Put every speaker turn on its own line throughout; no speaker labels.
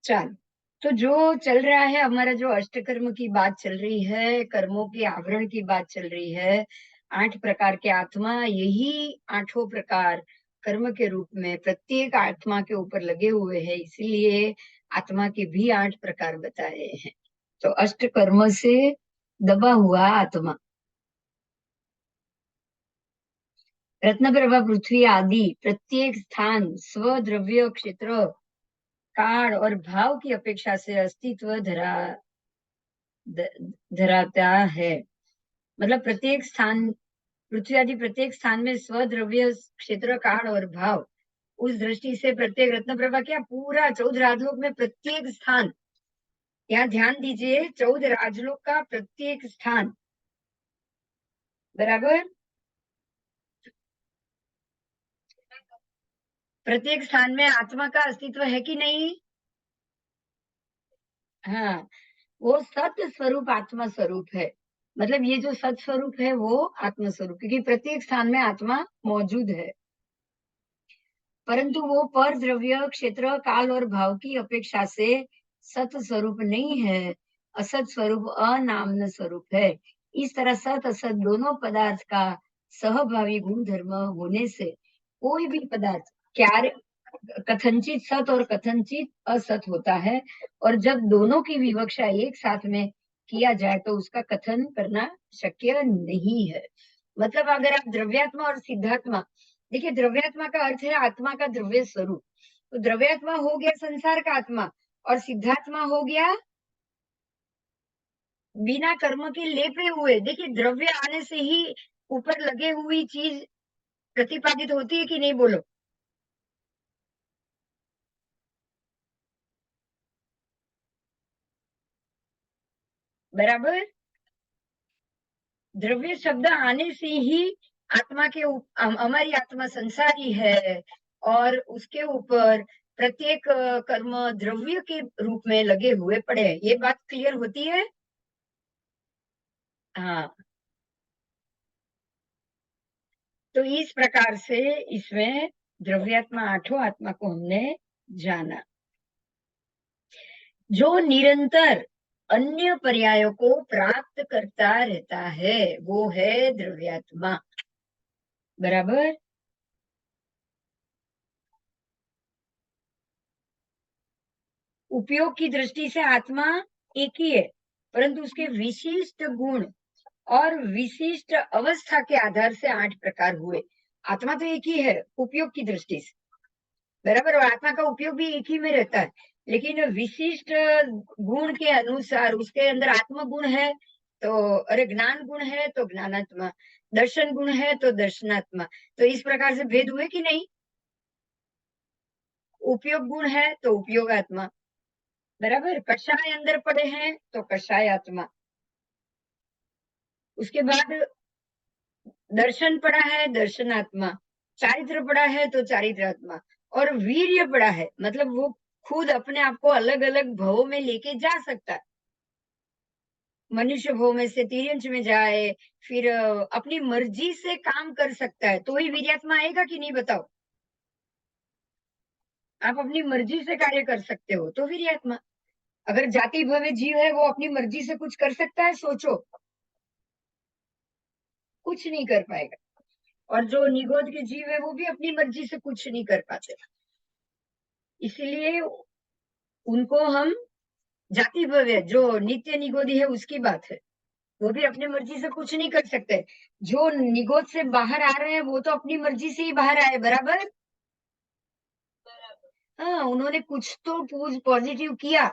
चल, तो जो चल रहा है हमारा, जो अष्टकर्म की बात चल रही है, कर्मों के आवरण की बात चल रही है, 8 प्रकार के आत्मा, यही 8 प्रकार कर्म के रूप में प्रत्येक आत्मा के ऊपर लगे हुए हैं, इसीलिए आत्मा के भी 8 प्रकार बताए हैं। तो अष्टकर्म से दबा हुआ आत्मा, रत्नप्रभा, पृथ्वी आदि प्रत्येक स्थान स्वद्रव्य, क्षेत्र, काल और भाव की अपेक्षा से अस्तित्व धराता है। मतलब प्रत्येक स्थान, पृथ्वी आदि प्रत्येक स्थान में स्वद्रव्य, क्षेत्र, काल और भाव, उस दृष्टि से प्रत्येक रत्न प्रभा क्या पूरा 14 राजलोक में प्रत्येक स्थान, यहाँ ध्यान दीजिए, 14 राजलोक का प्रत्येक स्थान, बराबर, प्रत्येक स्थान में आत्मा का अस्तित्व है कि नहीं? हाँ, वो सत्य स्वरूप आत्मा स्वरूप है। मतलब ये जो सत स्वरूप है वो आत्म स्वरूप, क्योंकि प्रत्येक स्थान में आत्मा मौजूद है, परंतु वो पर द्रव्य, क्षेत्र, काल और भाव की अपेक्षा से सत स्वरूप नहीं है, असत स्वरूप, अनामन स्वरूप है। इस तरह सत असत दोनों पदार्थ का सहभावी गुण धर्म होने से कोई भी पदार्थ क्या कथनचित सत और कथनचित असत होता है, और जब दोनों की विवक्षा एक साथ में किया जाए तो उसका कथन करना शक्य नहीं है। मतलब अगर आप द्रव्यात्मा और सिद्धात्मा, देखिए द्रव्यात्मा का अर्थ है आत्मा का द्रव्य स्वरूप, तो द्रव्यात्मा हो गया संसार का आत्मा, और सिद्धात्मा हो गया बिना कर्म के लेपे हुए। देखिए द्रव्य आने से ही ऊपर लगे हुई चीज प्रतिपादित होती है कि नहीं, बोलो? बराबर, द्रव्य शब्द आने से ही आत्मा के हमारी आत्मा संसारी है, और उसके ऊपर प्रत्येक कर्म द्रव्य के रूप में लगे हुए पड़े हैं। ये बात क्लियर होती है? हाँ, तो इस प्रकार से इसमें द्रव्यात्मा 8 आत्मा को हमने जाना। जो निरंतर अन्य पर्यायों को प्राप्त करता रहता है वो है द्रव्यात्मा, बराबर। उपयोग की दृष्टि से आत्मा एक ही है, परंतु उसके विशिष्ट गुण और विशिष्ट अवस्था के आधार से 8 प्रकार हुए। आत्मा तो एक ही है उपयोग की दृष्टि से, बराबर, और आत्मा का उपयोग भी एक ही में रहता है, लेकिन विशिष्ट गुण के अनुसार उसके अंदर आत्म गुण है तो, अरे ज्ञान गुण है तो ज्ञानात्मा, दर्शन गुण है तो दर्शनात्मा। तो इस प्रकार से भेद हुए कि नहीं? उपयोग गुण है तो उपयोगात्मा, बराबर, कषाय अंदर पड़े हैं तो कषाय आत्मा, उसके बाद दर्शन पड़ा है दर्शनात्मा, चारित्र पड़ा है तो चारित्रात्मा, और वीर्य पड़ा है, मतलब वो खुद अपने आप को अलग अलग भवों में लेके जा सकता है, मनुष्य भव में से तिर्यंच में जाए, फिर अपनी मर्जी से काम कर सकता है, तो ही वीर्यात्मा आएगा कि नहीं, बताओ? आप अपनी मर्जी से कार्य कर सकते हो तो वीर्यात्मा। अगर जाति भवे जीव है, वो अपनी मर्जी से कुछ कर सकता है? सोचो, कुछ नहीं कर पाएगा। और जो निगोद के जीव है वो भी अपनी मर्जी से कुछ नहीं कर पाते, इसलिए उनको हम जाति भव्य, जो नित्य निगोदी है उसकी बात है, वो भी अपनी मर्जी से कुछ नहीं कर सकते। जो निगोद से बाहर आ रहे हैं वो तो अपनी मर्जी से ही बाहर आए, बराबर। हाँ, उन्होंने कुछ तो पॉजिटिव किया,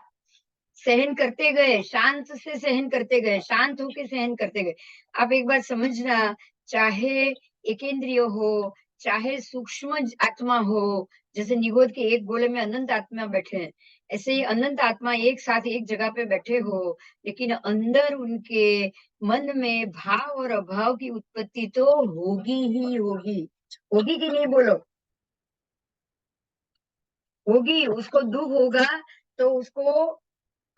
सहन करते गए, शांत से सहन करते गए, शांत होके सहन करते गए। आप एक बार समझना, चाहे एकेंद्रिय हो, चाहे सूक्ष्म आत्मा हो, जैसे निगोद के एक गोले में अनंत आत्मा बैठे हैं, ऐसे ही अनंत आत्मा एक साथ एक जगह पे बैठे हो, लेकिन अंदर उनके मन में भाव और अभाव की उत्पत्ति तो होगी ही होगी। होगी कि नहीं, बोलो? होगी, उसको दुख होगा तो उसको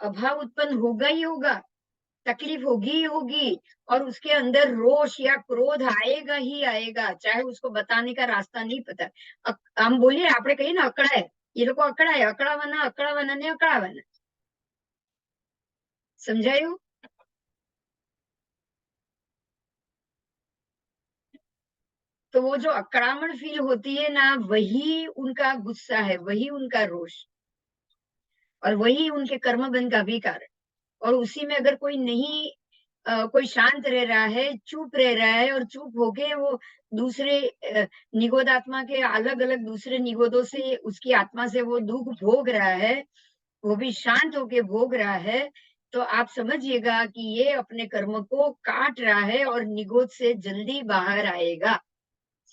अभाव उत्पन्न होगा ही होगा, तकलीफ होगी ही होगी, और उसके अंदर रोष या क्रोध आएगा ही आएगा, चाहे उसको बताने का रास्ता नहीं पता। हम बोलिए, आपने कही ना, अकड़ा है, એ લોકો અકળાય, અકળાવાના ને અકળાવાના. समझायू? तो वो जो अकड़ामण फील होती है ना, वही उनका गुस्सा है, वही उनका रोष, और वही उनके कर्म बंध का भी कारण. और उसी में अगर कोई नहीं कोई शांत रह रहा है, चुप रह रहा है, और चुप होके वो दूसरे निगोद आत्मा के अलग अलग दूसरे निगोदों से उसकी आत्मा से वो दुख भोग रहा है, वो भी शांत होके भोग रहा है, तो आप समझिएगा कि ये अपने कर्म को काट रहा है और निगोद से जल्दी बाहर आएगा.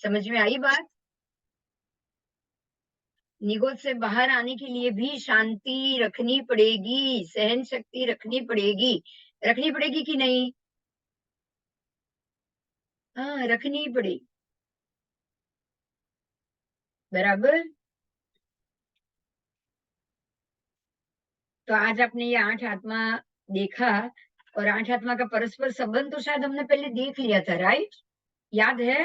समझ में आई बात? निगोद से बाहर आने के लिए भी शांति रखनी पड़ेगी, सहन शक्ति रखनी पड़ेगी. रखनी पड़ेगी कि नहीं? हाँ, रखनी पड़ेगी. बराबर. तो आज आपने ये 8 आत्मा देखा, और 8 आत्मा का परस्पर संबंध तो शायद हमने पहले देख लिया था, राइट? याद है?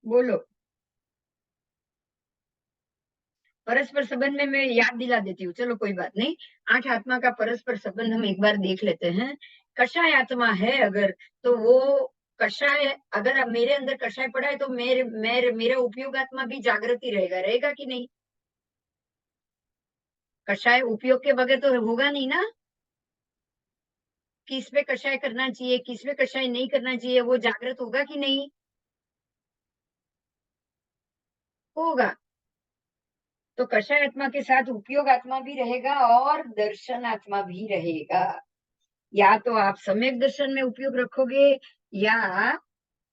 बोलो. परस्पर संबंध में मैं याद दिला देती हूँ, चलो कोई बात नहीं. 8 आत्मा का परस्पर संबंध हम एक बार देख लेते हैं. कषाय आत्मा है अगर, तो वो कषाय, अगर अब मेरे अंदर कषाय पड़ा है तो मेरा उपयोग आत्मा भी जागृति रहेगा, रहेगा कि नहीं? कषाय उपयोग के बगैर तो होगा नहीं ना. किस पे कषाय करना चाहिए, किस पे कषाय नहीं करना चाहिए, वो जागृत होगा कि नहीं? होगा. तो कषाय आत्मा के साथ उपयोग आत्मा भी रहेगा और दर्शन आत्मा भी रहेगा. या तो आप सम्यक दर्शन में उपयोग रखोगे या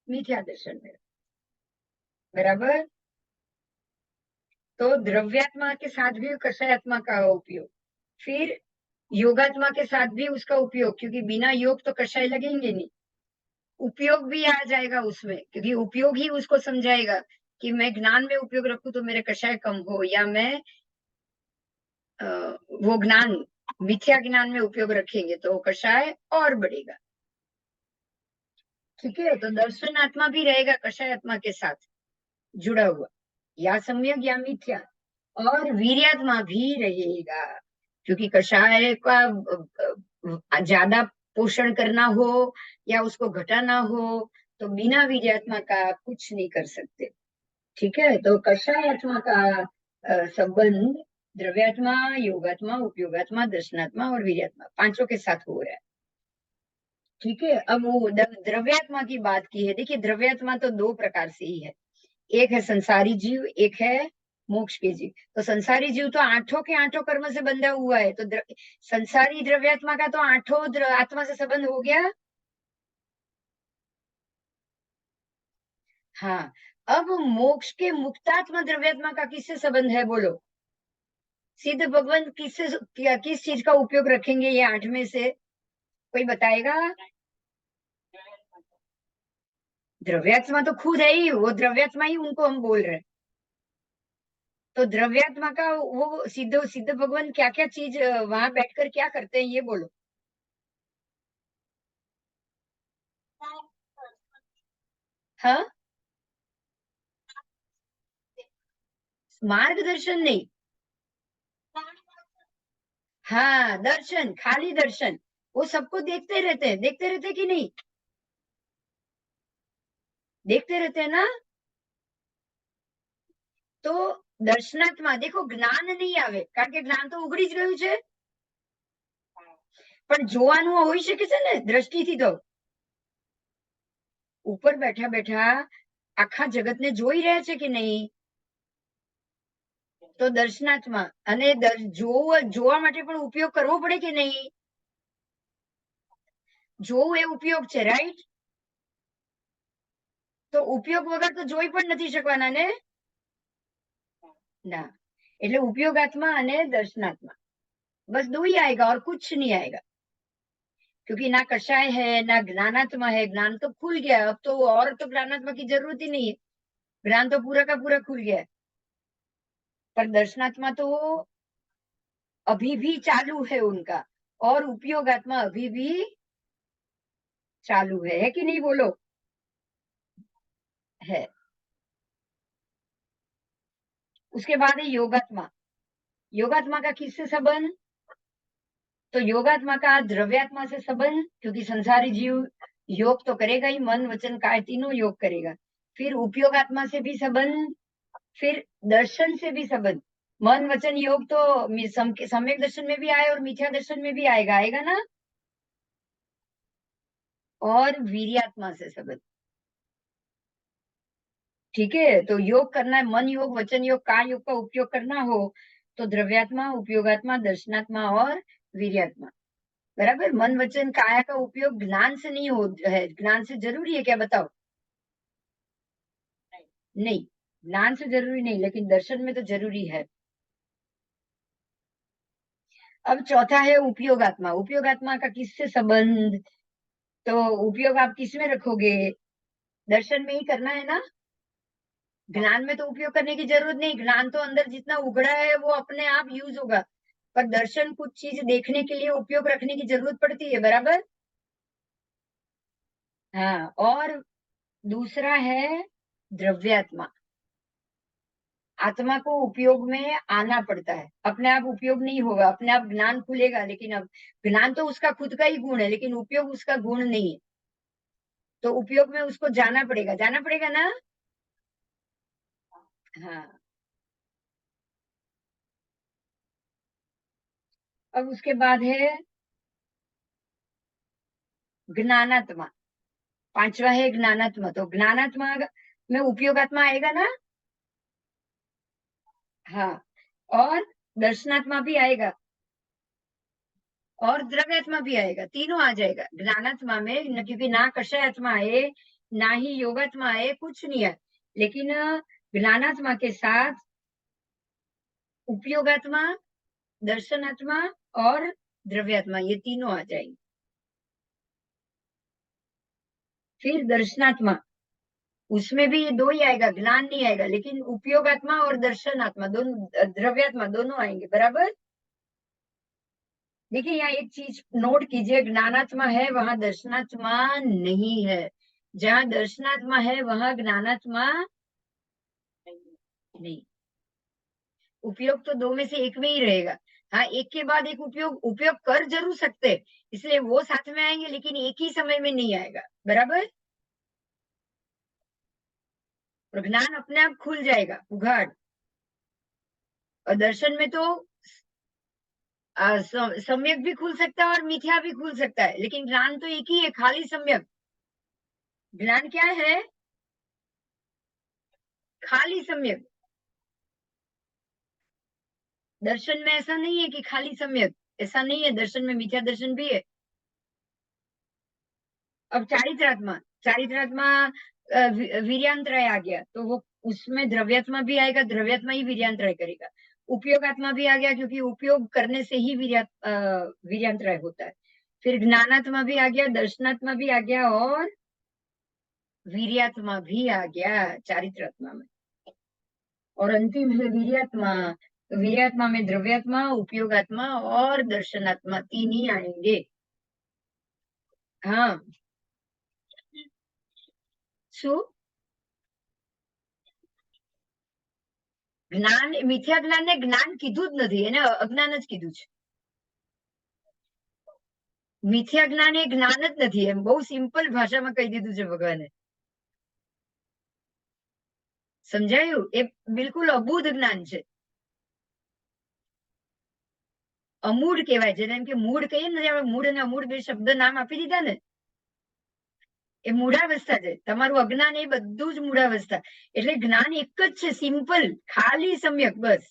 मिथ्या दर्शन में. बराबर. तो द्रव्यात्मा के साथ भी कषाय आत्मा का उपयोग, फिर योगात्मा के साथ भी उसका उपयोग, क्योंकि बिना योग तो कषाय लगेंगे नहीं. उपयोग भी आ जाएगा उसमें, क्योंकि उपयोग ही उसको समझाएगा कि मैं ज्ञान में उपयोग रखूं तो मेरे कषाय कम हो, या मैं वो ज्ञान मिथ्या ज्ञान में उपयोग रखेंगे तो कषाय और बढ़ेगा. ठीक है. तो दर्शनात्मा भी रहेगा कषाय आत्मा के साथ जुड़ा हुआ, या सम्यक या मिथ्या. और वीर्यात्मा भी रहेगा, क्योंकि कषाय का ज्यादा पोषण करना हो या उसको घटाना हो, तो बिना वीर्यात्मा का कुछ नहीं कर सकते. ठीक है. तो कषाय आत्मा का संबंध द्रव्यात्मा, योगात्मा, उपयोगात्मा, दर्शनात्मा और वीर्यात्मा पांचों के साथ हो रहा है. ठीक है. अब वो द्रव्यात्मा की बात की है. देखिए, द्रव्यात्मा तो दो प्रकार से ही है. एक है संसारी जीव, एक है मोक्ष के जीव. तो संसारी जीव तो आठों के आठों कर्म से बंधा हुआ है, तो संसारी द्रव्यात्मा का तो आठों आत्मा से संबंध हो गया. हाँ. अब मोक्ष के मुक्तात्मा द्रव्यात्मा का किससे संबंध है, बोलो. सिद्ध भगवान किस चीज का उपयोग रखेंगे ये 8 में से, कोई बताएगा? द्रव्यात्मा तो खुद है ही, वो द्रव्यात्मा ही उनको हम बोल रहे हैं. तो द्रव्यात्मा का वो सिद्ध सिद्ध भगवान क्या क्या चीज वहां बैठकर क्या करते हैं, ये बोलो. हाँ. मार्गदर्शन नहीं. हाँ, दर्शन, खाली दर्शन. वो सबको देखते रहते कि नहीं? देखते रहते हैं ना. તો દર્શનાત્મા देखो જ્ઞાન नहीं આવે, કારણ કે જ્ઞાન તો ઉઘડી જ ગયું છે. પણ જોવાનું હોઈ શકે છે ને દ્રષ્ટિથી. તો ઉપર બેઠા બેઠા આખા જગતને જોઈ રહ્યા છે કે નહીં? તો દર્શનાત્મા. અને જોવા માટે પણ ઉપયોગ કરવો પડે કે નહીં? જોવું એ ઉપયોગ છે, રાઈટ? તો ઉપયોગ વગર તો જોઈ પણ નથી શકવાના ને. ना. એટલે उपयोगात्मा અને दर्शनात्मा, बस दो ही आएगा और कुछ नहीं आएगा. क्योंकि ना कषाय है ना ज्ञानात्मा है. ज्ञान तो खुल गया, अब तो और तो ज्ञानात्मा की जरूरत ही नहीं है. ज्ञान तो पूरा का पूरा खुल गया है. पर दर्शनात्मा तो अभी भी चालू है उनका, और उपयोगात्मा अभी भी चालू है कि नहीं, बोलो. है. उसके बाद है योगात्मा। योगात्मा का किससे संबंध? तो योगात्मा का द्रव्यात्मा से संबंध, क्योंकि संसारी जीव योग तो करेगा ही, मन वचन काया तीनों योग करेगा। फिर उपयोगात्मा से भी संबंध, फिर दर्शन से भी संबंध। मन वचन योग तो सम्यक दर्शन में भी आए और मिथ्या दर्शन में भी आएगा, आएगा ना। और वीर्यात्मा से संबंध। ठीक है, तो योग करना है, मन योग वचन योग काय योग का उपयोग करना हो तो द्रव्यात्मा, उपयोगात्मा, दर्शनात्मा और वीर्यात्मा। बराबर। मन वचन काया का उपयोग ज्ञान से नहीं हो है, ज्ञान से जरूरी है क्या बताओ? नहीं, ज्ञान से जरूरी नहीं, लेकिन दर्शन में तो जरूरी है। अब चौथा है उपयोगात्मा। उपयोगात्मा का किससे संबंध? तो उपयोग आप किस में रखोगे? दर्शन में ही करना है ना। ज्ञान में तो उपयोग करने की जरूरत नहीं, ज्ञान तो अंदर जितना उगड़ा है वो अपने आप यूज होगा। पर दर्शन कुछ चीज देखने के लिए उपयोग रखने की जरूरत पड़ती है, बराबर। हाँ, और दूसरा है द्रव्यात्मा। आत्मा को उपयोग में आना पड़ता है, अपने आप उपयोग नहीं होगा, अपने आप ज्ञान खुलेगा, लेकिन अब ज्ञान तो उसका खुद का ही गुण है, लेकिन उपयोग उसका गुण नहीं है। तो उपयोग में उसको जाना पड़ेगा ना। हाँ, अब उसके बाद है ज्ञानात्मा। पांचवा है ज्ञानात्मा। तो ज्ञानात्मा में उपयोगात्मा आएगा ना। हाँ, और दर्शनात्मा भी आएगा और द्रव्यात्मा भी आएगा, तीनों आ जाएगा ज्ञानात्मा में क्योंकि ना कषायात्मा है ना ही योगात्मा है, कुछ नहीं है। लेकिन ज्ञानात्मा के साथ उपयोगात्मा, दर्शनात्मा और द्रव्यात्मा, ये तीनों आ जाएंगे। फिर दर्शनात्मा, उसमें भी ये दो ही आएगा, ज्ञान नहीं आएगा, लेकिन उपयोगात्मा और दर्शनात्मा दोनों, द्रव्यात्मा दोनों आएंगे, बराबर। देखिए यहाँ एक चीज नोट कीजिए, ज्ञानात्मा है वहां दर्शनात्मा नहीं है, जहां दर्शनात्मा है वहां ज्ञानात्मा नहीं। उपयोग तो दो में से एक में ही रहेगा। हाँ, एक के बाद एक उपयोग उपयोग कर जरूर सकते हैं, इसलिए वो साथ में आएंगे, लेकिन एक ही समय में नहीं आएगा, बराबर। और ज्ञान अपने आप खुल जाएगा उघाड़। और दर्शन में तो सम्यक भी खुल सकता है और मिथ्या भी खुल सकता है, लेकिन ज्ञान तो एक ही है, खाली सम्यक। ज्ञान क्या है? खाली सम्यक। दर्शन में ऐसा नहीं है कि खाली सम्यक, ऐसा नहीं है, दर्शन में मिथ्या दर्शन भी है। अब चारित्रात्मा, चारित्रात्मा वीर्यांतराय आ गया, तो वो उसमें द्रव्यात्मा भी आएगा, द्रव्यात्मा ही वीर्यांतराय करेगा। उपयोगात्मा भी आ गया, क्योंकि उपयोग करने से ही वीर्यांतराय होता है। फिर ज्ञानात्मा भी आ गया, दर्शनात्मा भी आ गया और वीर्यात्मा भी आ गया चारित्रात्मा में। और अंतिम है वीर्यात्मा। तो वीर्यात्मा में द्रव्यात्मा, उपयोगात्मा और दर्शनात्मा तीन ही आएंगे। हाँ, શું? જ્ઞાન, મિથ્યા જ્ઞાન ને જ્ઞાન કીધું જ નથી, એને અજ્ઞાન જ કીધું છે। મિથ્યા જ્ઞાન એ જ્ઞાન જ નથી, એમ બહુ સિમ્પલ ભાષામાં કહી દીધું છે ભગવાને। સમજાયું? એ બિલકુલ અબૂધ જ્ઞાન છે। અમૂઢ કહેવાય, જેને એમ કે મૂળ કહીએ ને, આપણે મૂળ અને અમૂઢ બે શબ્દ નામ આપી દીધા ને, એ મૂઢાવસ્થા છે। તમારું અજ્ઞાન એ બધું જ મૂઢાવસ્થા। એટલે જ્ઞાન એક જ છે, સિમ્પલ, ખાલી સમ્યક, બસ।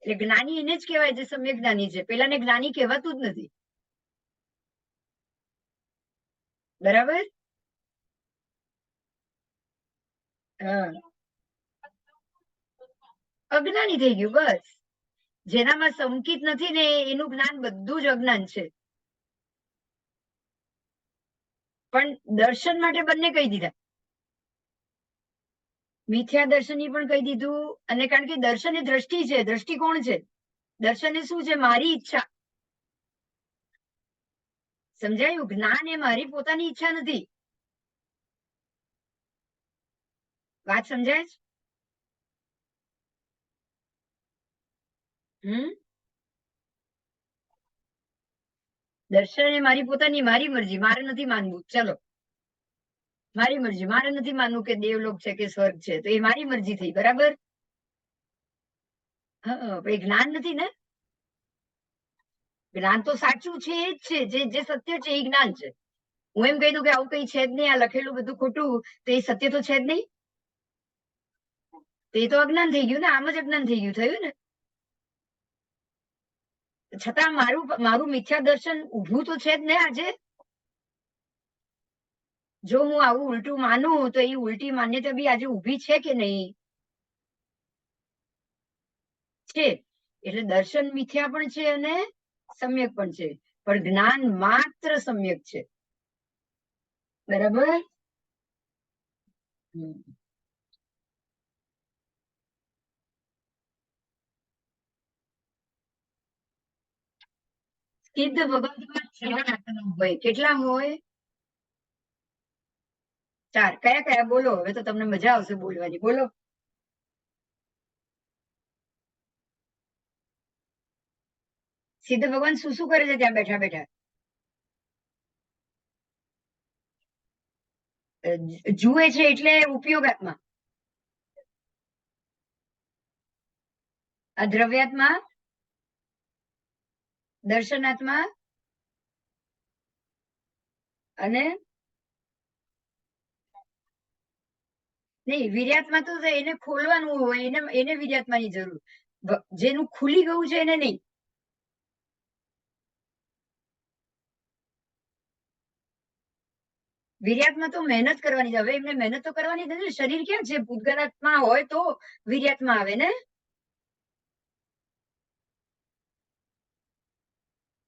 એટલે જ્ઞાની એને જ કહેવાય જે સમ્યક જ્ઞાની છે, પેલાને જ્ઞાની કહેવાતું જ નથી, બરાબર। હા, અજ્ઞાની થઈ ગયું, બસ। જેનામાં સંકિત નથી ને એનું જ્ઞાન બધું જ અજ્ઞાન છે। પણ દર્શન માટે બંને કહી દીધા, મિથ્યા દર્શન પણ કહી દીધું, અને કારણ કે દર્શન એ દ્રષ્ટિ છે, દ્રષ્ટિકોણ છે। દર્શન એ શું છે? મારી ઈચ્છા। સમજાયું? જ્ઞાન એ મારી પોતાની ઈચ્છા નથી। વાત સમજાય? દર્શન એ મારી પોતાની મારી મરજી, મારે નથી માનવું. ચલો, મારી મરજી, મારે નથી માનવું કે દેવલોક છે કે સ્વર્ગ છે, તો એ મારી મરજી થઈ. બરાબર? હા, એ જ્ઞાન નથી ને. જ્ઞાન તો સાચું છે એ જ છે, જે સત્ય છે એ જ્ઞાન છે. હું એમ કહી દઉં કે આવું કઈ છે જ નહીં, આ લખેલું બધું ખોટું, તો એ સત્ય તો છે જ નહીં. તો એ તો અજ્ઞાન થઈ ગયું ને, આમ જ અજ્ઞાન થઈ ગયું, થયું ને. છતાં મારું મિથ્યા દર્શન ઊભું તો છે જ ને આજે. જો હું આવું ઉલટું માનું તો એ ઉલટી માન્યતા બી આજે ઊભી છે કે નહીં? છે. એટલે દર્શન મિથ્યા પણ છે અને સમ્યક પણ છે, પણ જ્ઞાન માત્ર સમ્યક છે. બરાબર? સિદ્ધ ભગવંતમાં 4 આત્મા હોય. કેટલા હોય? 4. કયા કયા બોલો? હવે તો તમને મજા આવશે બોલવાની. બોલો. સિદ્ધ ભગવાન શું શું કરે છે ત્યાં બેઠા બેઠા? જુએ છે એટલે ઉપયોગાત્મા. આ દ્રવ્યાત્મા, દર્શનાત્મા અને નહીં, વીર્યાત્મા તો એને ખોલવાનું હોય, એને વીર્યાત્માની જરૂર. જેનું ખુલી ગયું છે એને નહીં. વીર્યાત્મા તો મહેનત કરવાની છે. હવે એમને મહેનત તો કરવાની નથી. શરીર ક્યાં છે? પૂતગલાત્મા હોય તો વીર્યાત્મા આવે ને.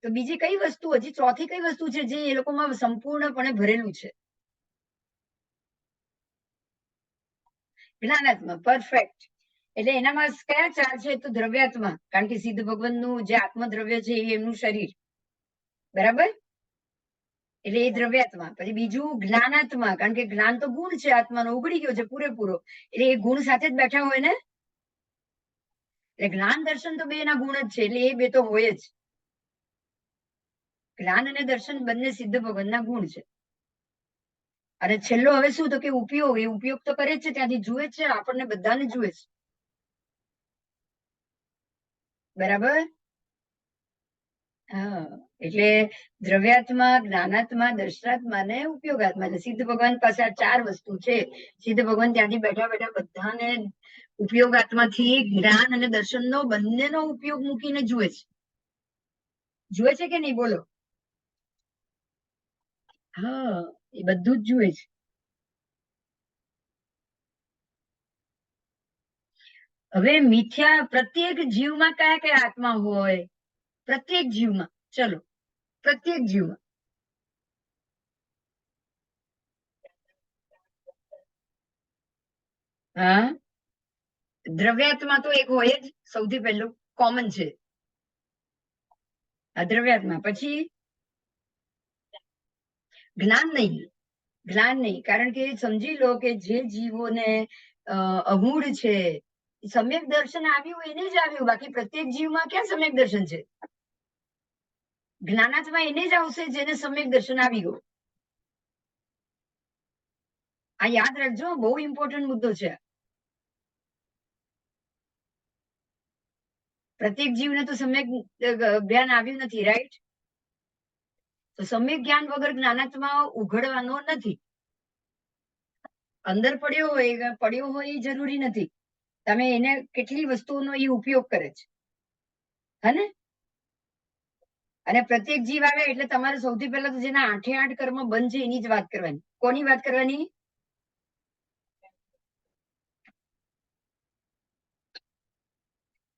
તો બીજી કઈ વસ્તુ, હજી ચોથી કઈ વસ્તુ છે જે એ લોકોમાં સંપૂર્ણપણે ભરેલું છે? જ્ઞાનાત્મા. પરફેક્ટ. એટલે એનામાં કયા 4 છે? તો દ્રવ્યાત્મા, કારણ કે સિદ્ધ ભગવાનનું જે આત્મદ્રવ્ય છે એ એમનું શરીર. બરાબર? એટલે એ દ્રવ્યાત્મા. પછી બીજું જ્ઞાનાત્મા, કારણ કે જ્ઞાન તો ગુણ છે આત્માનો, ઉગડી ગયો છે પૂરેપૂરો, એટલે એ ગુણ સાથે જ બેઠા હોય ને. એટલે જ્ઞાન દર્શન તો બે ના ગુણ જ છે, એટલે એ બે તો હોય જ. જ્ઞાન અને દર્શન બંને સિદ્ધ ભગવાનના ગુણ છે. અને છેલ્લો હવે શું? તો કે ઉપયોગ. એ ઉપયોગ તો કરે જ છે, ત્યાંથી જુએ જ છે, આપણને બધાને જુએ છે. બરાબર? હા, એટલે દ્રવ્યાત્મા, જ્ઞાનાત્મા, દર્શનાત્મા ને ઉપયોગાત્મા. એટલે સિદ્ધ ભગવાન પાસે આ 4 વસ્તુ છે. સિદ્ધ ભગવાન ત્યાંથી બેઠા બેઠા બધાને ઉપયોગાત્માથી જ્ઞાન અને દર્શનનો બંનેનો ઉપયોગ મૂકીને જુએ છે. જુએ છે કે નહીં? બોલો. હા, એ બધું જ જુએ છે. હવે મિથ્યા પ્રત્યેક જીવમાં કયા કયા આત્મા હોય? પ્રત્યેક જીવમાં. ચલો, પ્રત્યેક જીવમાં. હા, દ્રવ્યાત્મા તો એક હોય જ, સૌથી પહેલું કોમન છે. દ્રવ્યાત્મા. પછી જ્ઞાન નહીં. જ્ઞાન નહીં, કારણ કે સમજી લો કે જે જીવોને અગૂઢ છે, સમ્યક દર્શન આવ્યું એને જ આવ્યું. બાકી પ્રત્યેક જીવમાં ક્યાં સમ્યક દર્શન છે? જ્ઞાનાત્મા એને જ આવશે જેને સમ્યક દર્શન આવી ગયું. આ યાદ રાખજો, બહુ ઇમ્પોર્ટન્ટ મુદ્દો છે. પ્રત્યેક જીવને તો સમ્યક જ્ઞાન આવ્યું નથી, રાઈટ? તો સમ્યક જ્ઞાન વગર જ્ઞાનાત્મા ઉઘડવાનો નથી. અંદર પડ્યો હોય એ જરૂરી નથી. તમે એને કેટલી વસ્તુઓનો એ ઉપયોગ કરે છે, હે? અને પ્રત્યેક જીવ આવે એટલે તમારે સૌથી પહેલા તો જેના 8 કર્મ બંધ છે એની જ વાત કરવાની. કોની વાત કરવાની?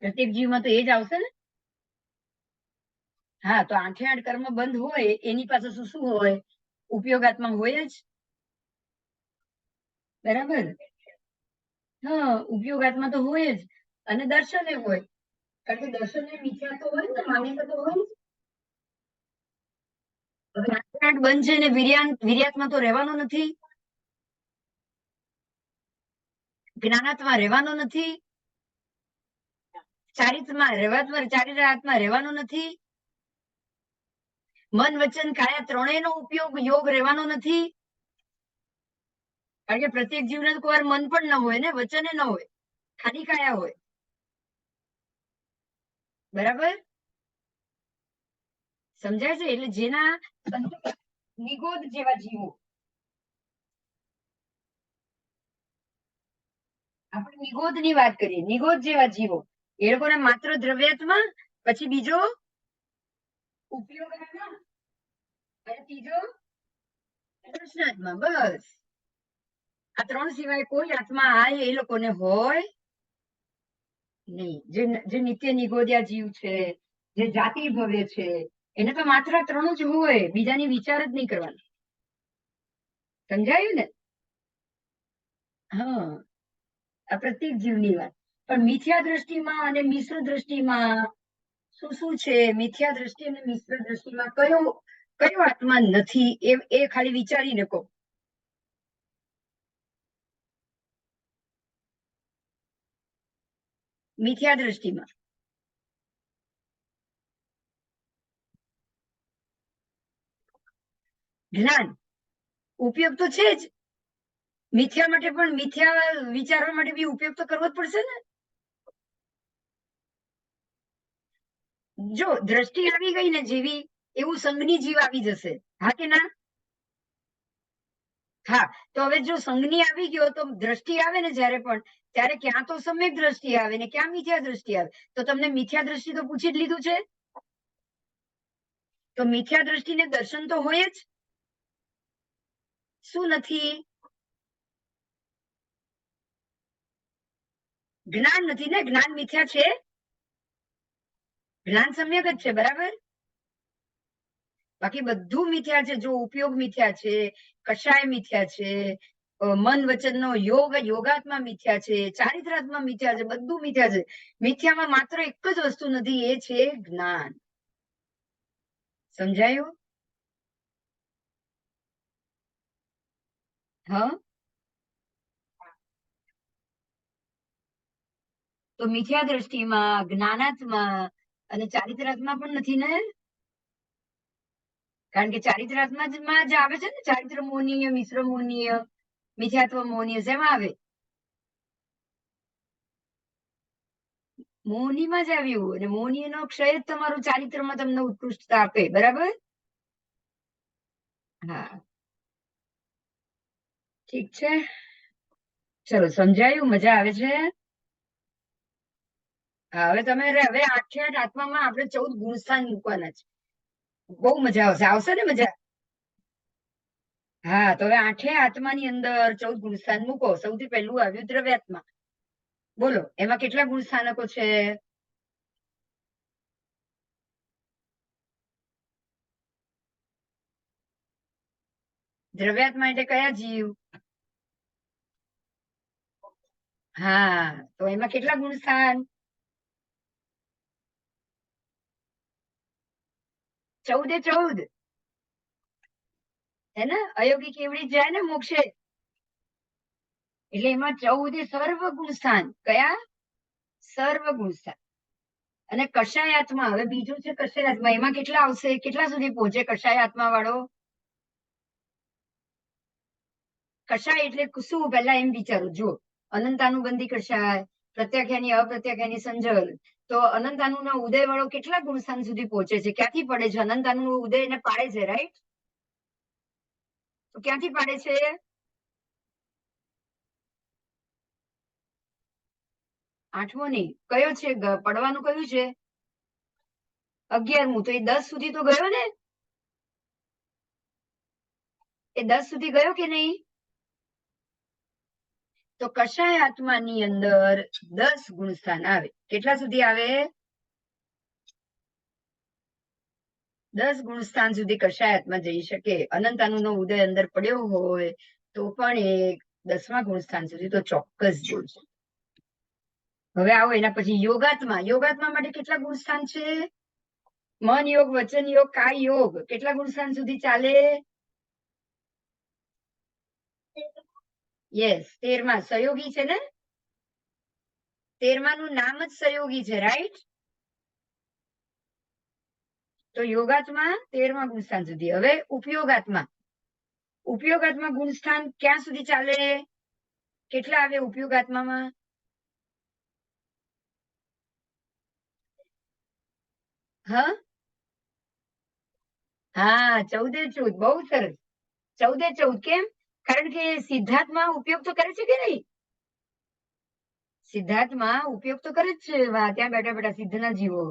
પ્રત્યેક જીવમાં તો એ જ આવશે ને. હા, તો 8 કર્મ બંધ હોય એની પાસે શું શું હોય? ઉપયોગાત્મા હોય જ. બરાબર? હા, ઉપયોગાત્મા તો હોય જ. અને દર્શન એ હોય, કારણ કે દર્શન એ મિથ્યા તો હોય ને, માન્યતા તો હોય. હવે 8 બંધ છે ને વીર્યાત્મા તો રહેવાનો નથી, જ્ઞાનાત્મા રહેવાનો નથી. ચારિત્ર્યમાં રહેવાનું નથી. મન વચન કાયા ત્રણેયનો ઉપયોગ યોગ રહેવાનો નથી. કારણ કે પ્રત્યેક જીવને કોઈ વાર મન પણ ન હોય ને વચન ન હોય, ખાલી કાયા હોય. બરાબર સમજાય છે? એટલે જેના નિગોદ જેવા જીવો, આપણે નિગોદ ની વાત કરીએ, નિગોદ જેવા જીવો એ લોકોને માત્ર દ્રવ્યાત્મા, પછી બીજો ઉપયોગાત્મા અને ત્રીજો દર્શનાત્મા. બસ આ ત્રણ સિવાય કોઈ આત્મા આ એ લોકોને હોય નહીં. જે નિત્ય નિગોદ્યા જીવ છે, જે જાતિ ભવ્ય છે, એને તો માત્ર ત્રણ જ હોય, બીજાની વિચાર જ નહીં કરવાનો. સમજાયું ને? હા, આ પ્રત્યેક જીવની વાત. પણ મિથ્યા દ્રષ્ટિમાં અને મિશ્ર દ્રષ્ટિમાં શું શું છે? મિથ્યા દ્રષ્ટિ અને મિશ્ર દ્રષ્ટિમાં કયો આત્મા નથી એ ખાલી વિચારીને કહો. મિથ્યા દ્રષ્ટિમાં જ્ઞાન ઉપયોગ તો છે જ. મિથ્યા માટે પણ, મિથ્યા વિચારવા માટે બી ઉપયોગ તો કરવો જ પડશે ને. જો દ્રષ્ટિ આવી ગઈ ને જેવી, એવું સંઘની જીવ આવી જશે. હા કે ના? હા, તો હવે જો સંઘની આવી ગયો તો દ્રષ્ટિ આવે ને જ્યારે પણ, ત્યારે ક્યાં તો સમ્યક દ્રષ્ટિ આવે ને ક્યાં મિથ્યા દ્રષ્ટિ આવે. તો તમને મિથ્યા દ્રષ્ટિ તો પૂછી જ લીધું છે. તો મિથ્યા દ્રષ્ટિને દર્શન તો હોય જ. શું નથી? જ્ઞાન નથી ને. જ્ઞાન મિથ્યા છે, જ્ઞાન સમ્યક જ છે. બરાબર. બાકી બધું મિથ્યા છે. જો ઉપયોગ મિથ્યા છે, કષાય મિથ્યા છે, મન વચનનો યોગાત્મા મિથ્યા છે, ચારિત્રાત્મા મિથ્યા છે, બધું મિથ્યા છે. મિથ્યામાં માત્ર એક જ વસ્તુ નથી, એ છે જ્ઞાન. સમજાયું? હા, તો મિથ્યા દ્રષ્ટિમાં, જ્ઞાનાત્મા અને ચારિત્રાત્મા પણ નથી ને. કારણ કે ચારિત્રાત્મા જ આવે છે ને. ચારિત્ર મોહનીય, મિશ્ર મોહનીય, મિથ્યાત્વ મોહનીય શેમાં આવે? મોહનીમાં જ આવ્યું. અને મોહનીય નો ક્ષય જ તમારું ચારિત્રમાં તમને ઉત્કૃષ્ટતા આપે. બરાબર. હા, ઠીક છે. ચલો, સમજાયું? મજા આવે છે? હા, હવે હવે 8 આત્મામાં આપણે 14 ગુણસ્થાન મૂકવાના છે. બહુ મજા આવશે. આવશે ને મજા? હા, તો હવે 8 આત્માની અંદર 14 ગુણસ્થાન મૂકો. સૌથી પહેલું આવ્યું દ્રવ્યાત્મા. બોલો, એમાં કેટલા ગુણસ્થાનકો છે? દ્રવ્યાત્મા એટલે કયા જીવ? હા, તો એમાં કેટલા ગુણસ્થાન? 14 હે ને? અયોગી કેવડી જાય ને મોક્ષે. એટલે એમાં 14 સર્વ ગુણસ્થાન. કયા? સર્વ ગુણસ્થાન. અને કષાય આત્મા, હવે બીજું છે કષાય આત્મા. એમાં કેટલા આવશે? કેટલા સુધી પહોંચે કષાય આત્મા વાળો? કષાય એટલે શું? પહેલા એમ વિચારો. જો અનંતાનુબંધી કષાય, પ્રત્યાખ્યાની, અપ્રત્યાખ્યાની, સંજલ. તો અનંતાનુ ના ઉદય વાળો કેટલા ગુણસ્થાન સુધી પહોંચે છે? ક્યાંથી પડે છે? અનંતાનુ ઉદય એને પાડે છે, રાઈટ? તો ક્યાંથી પાડે છે? આઠમો નહીં, કયો છે પડવાનું? કયું છે? 11મું. તો એ 10 સુધી તો ગયો ને? એ 10 સુધી ગયો કે નહીં? તો કષાય આત્માની અંદર 10 ગુણસ્થાન આવે. કેટલા સુધી આવે? 10 ગુણસ્થાન સુધી કષાય આત્મા જઈ શકે. અનંતાનુ નો ઉદય અંદર પડ્યો હોય તો પણ એ 10મા ગુણસ્થાન સુધી તો ચોક્કસ જોડશે. હવે આવો એના પછી યોગાત્મા. યોગાત્મા માટે કેટલા ગુણસ્થાન છે? મન યોગ, વચન યોગ, કાય યોગ. કેટલા ગુણસ્થાન સુધી ચાલે? યસ, 13મા. સહયોગી છે ને? 13માનું નામ જ સહયોગી છે, રાઈટ? તો યોગાત્મા 13મા ગુણસ્થાન સુધી. હવે ઉપયોગાત્મા ગુણસ્થાન ક્યાં સુધી ચાલે? કેટલા આવે ઉપયોગાત્મામાં? હા, 14 બહુ સરસ. 14 કેમ? કારણ કે સિદ્ધાર્થમાં ઉપયોગ તો કરે છે કે નહીં? સિદ્ધાર્થમાં ઉપયોગ તો કરે જ છે, ત્યાં બેઠા બેઠા સિદ્ધના જીવો.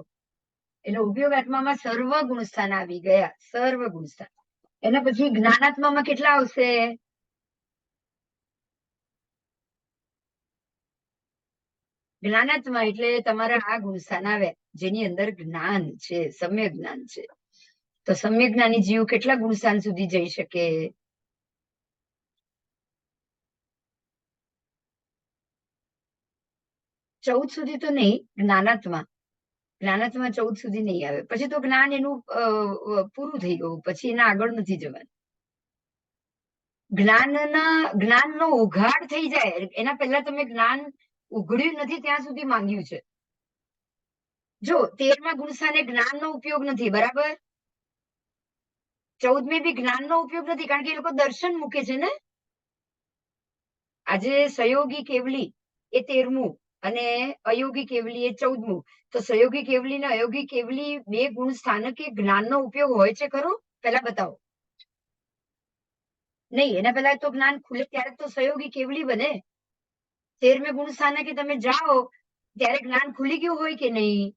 એટલે ઉપયોગાત્મામાં સર્વ ગુણસ્થાન આવી ગયા, સર્વ ગુણસ્થાન. એના પછી જ્ઞાનાત્મામાં કેટલા આવશે? જ્ઞાનાત્મા એટલે તમારા આ ગુણસ્થાન આવે જેની અંદર જ્ઞાન છે, સમ્યક જ્ઞાન છે. તો સમ્યક જ્ઞાની જીવ કેટલા ગુણસ્થાન સુધી જઈ શકે? 14 સુધી તો નહીં. જ્ઞાનાત્મા 14 સુધી નહીં આવે. પછી તો જ્ઞાન એનું પૂરું થઈ ગયું, પછી એના આગળ નથી જવાનું. જ્ઞાનનો ઉઘાડ થઈ જાય એના પહેલા તમે જ્ઞાન ઉઘડ્યું નથી ત્યાં સુધી માંગ્યું છે. જો 13મા ગુણસ્થાને જ્ઞાનનો ઉપયોગ નથી, બરાબર? 14મે બી જ્ઞાનનો ઉપયોગ નથી, કારણ કે એ લોકો દર્શન મૂકે છે ને. આજે સહયોગી કેવલી એ 13મું અને અયોગી કેવલી એ 14મું. તો સહયોગી કેવલી ને અયોગી કેવલી બે ગુણ સ્થાનકે જ્ઞાનનો ઉપયોગ હોય છે ખરો? પહેલા બતાવો. નહીં, એના પહેલા તો જ્ઞાન ખુલે ત્યારે તો સહયોગી કેવલી બને. 13મે ગુણ સ્થાનકે તમે જાઓ ત્યારે જ્ઞાન ખુલી ગયું હોય કે નહીં?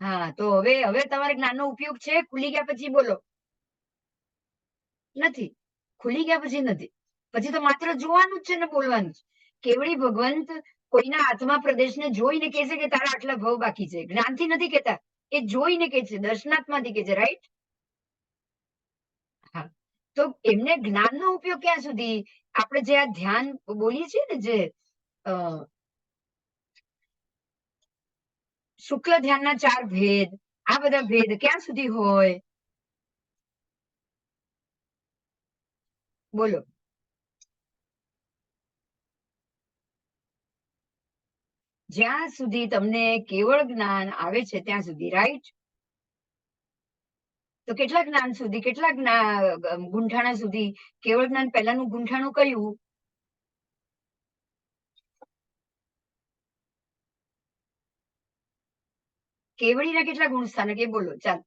હા, તો હવે તમારે જ્ઞાનનો ઉપયોગ છે? ખુલી ગયા પછી બોલો. નથી. ખુલી ગયા પછી નથી. પછી તો માત્ર જોવાનું જ છે ને બોલવાનું જ. કેવળી ભગવંત કોઈના આત્મા પ્રદેશને જોઈને કહે છે કે તારા આટલા ભવ બાકી છે. જ્ઞાનથી નથી કહેતા, એ જોઈને કહે છે, દર્શનાત્માથી કહે છે, રાઈટ? હા, તો એમને જ્ઞાનનો ઉપયોગ ક્યાં સુધી? આપણે જે આ ધ્યાન બોલીએ છીએ ને, જે શુક્લ ધ્યાનના 4 ભેદ, આ બધા ભેદ ક્યાં સુધી હોય? બોલો. જ્યાં સુધી તમને કેવળ જ્ઞાન આવે છે ત્યાં સુધી, રાઈટ? તો કેટલા જ્ઞાન સુધી, કેટલા ગુંઠાણા સુધી? કેવળ જ્ઞાન પહેલાનું ગુંઠાણું કયું? કેવળીના કેટલા ગુણ સ્થાનક એ બોલો, ચાલ.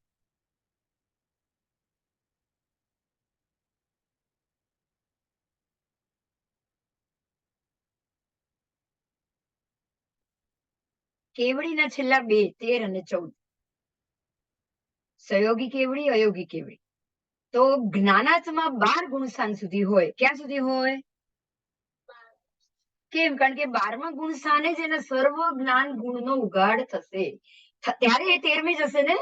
કેવળીના છેલ્લા 2, 13 અને 14. સહયોગી કેવળી, અયોગી કેવળી. તો જ્ઞાનાત્મા 12 ગુણસ્થાન સુધી હોય. ક્યાં સુધી હોય? કેમ? કારણ કે 12મા ગુણસ્થાને જ એના સર્વ જ્ઞાન ગુણનો ઉઘાડ થશે, ત્યારે એ 13મે જશે ને.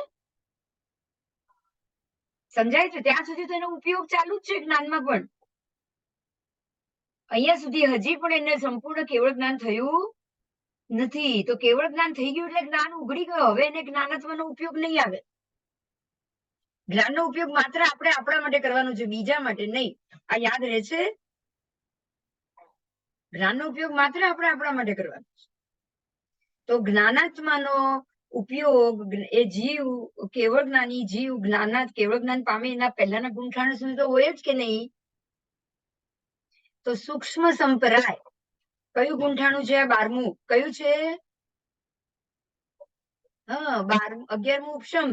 સમજાય છે? ત્યાં સુધી તો એનો ઉપયોગ ચાલુ જ છે જ્ઞાનમાં પણ. અહીંયા સુધી હજી પણ એને સંપૂર્ણ કેવળ જ્ઞાન થયું નથી. તો કેવળ જ્ઞાન થઈ ગયું એટલે જ્ઞાન ઉઘડી ગયો. હવે એને જ્ઞાનાત્માનો ઉપયોગ નહીં આવે. જ્ઞાનનો ઉપયોગ માત્ર આપણે આપણા માટે કરવાનો છે, બીજા માટે નહીં. આ યાદ રહે છે? જ્ઞાનનો ઉપયોગ માત્ર આપણે આપણા માટે કરવાનો છે. તો જ્ઞાનાત્માનો ઉપયોગ એ જીવ, કેવળ જ્ઞાની જીવ કેવળ જ્ઞાન પામે એના પહેલાના ગુંઠાણ સુધી તો હોય જ કે નહીં? તો સૂક્ષ્મ સંપ્રાય કયું ગુંઠાણું છે? 12મું. કયું છે? 11મું ઉપશમ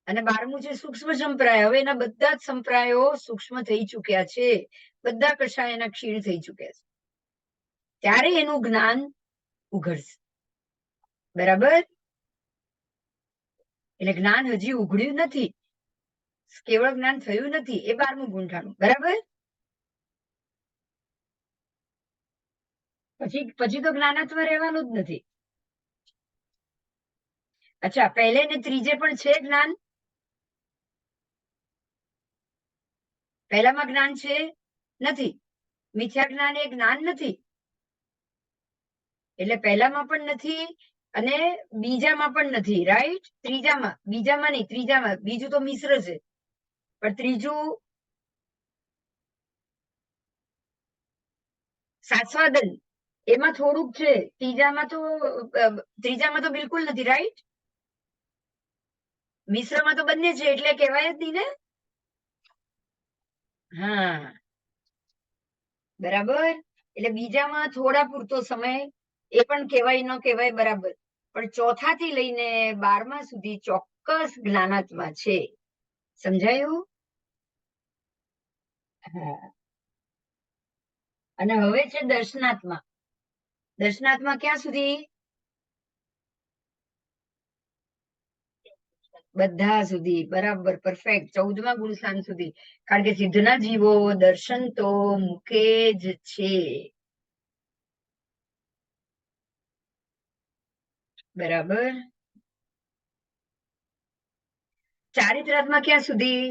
અને 12મું છે સૂક્ષ્મ સંપ્રાય. હવે એના બધા જ સંપ્રાયો સૂક્ષ્મ થઈ ચુક્યા છે, બધા કષાય એના ક્ષીણ થઈ ચુક્યા છે. ત્યારે એનું જ્ઞાન ઉઘડશે, બરાબર? એટલે જ્ઞાન હજી ઉઘડ્યું નથી, કેવળ જ્ઞાન થયું નથી. એ 12મું ગુંઠાણું, બરાબર? પછી તો જ્ઞાનાત્મ રહેવાનું જ નથી. અચ્છા, પહેલે ને ત્રીજે પણ છે જ્ઞાન? પહેલામાં જ્ઞાન છે? નથી. મિથ્યા જ્ઞાન એ જ્ઞાન નથી. એટલે પહેલામાં પણ નથી અને બીજામાં પણ નથી, રાઈટ? બીજામાં નહીં, ત્રીજામાં. બીજું તો મિશ્ર છે, પણ ત્રીજું સાસ્વાદન. એમાં થોડુંક છે, ત્રીજામાં તો બિલકુલ નથી, રાઈટ? મિશ્રમાં તો બંને છે એટલે કહેવાય જ નહીં ને. હા, બરાબર. એટલે બીજામાં થોડા પૂરતો સમય એ પણ કહેવાય ન કહેવાય બરાબર, પણ ચોથા થી લઈને 12મા સુધી ચોક્કસ જ્ઞાનાત્મા છે. સમજાયું? હા. અને હવે છે દર્શનાત્મા. દર્શનાત્મા ક્યાં સુધી? બધા સુધી, બરાબર, પરફેક્ટ. 14મા ગુણસ્થાન સુધી. કારણ કે સિદ્ધના જીવો દર્શન તો મૂકે જ છે. બરાબર. ચારિત્રાત્મા ક્યાં સુધી?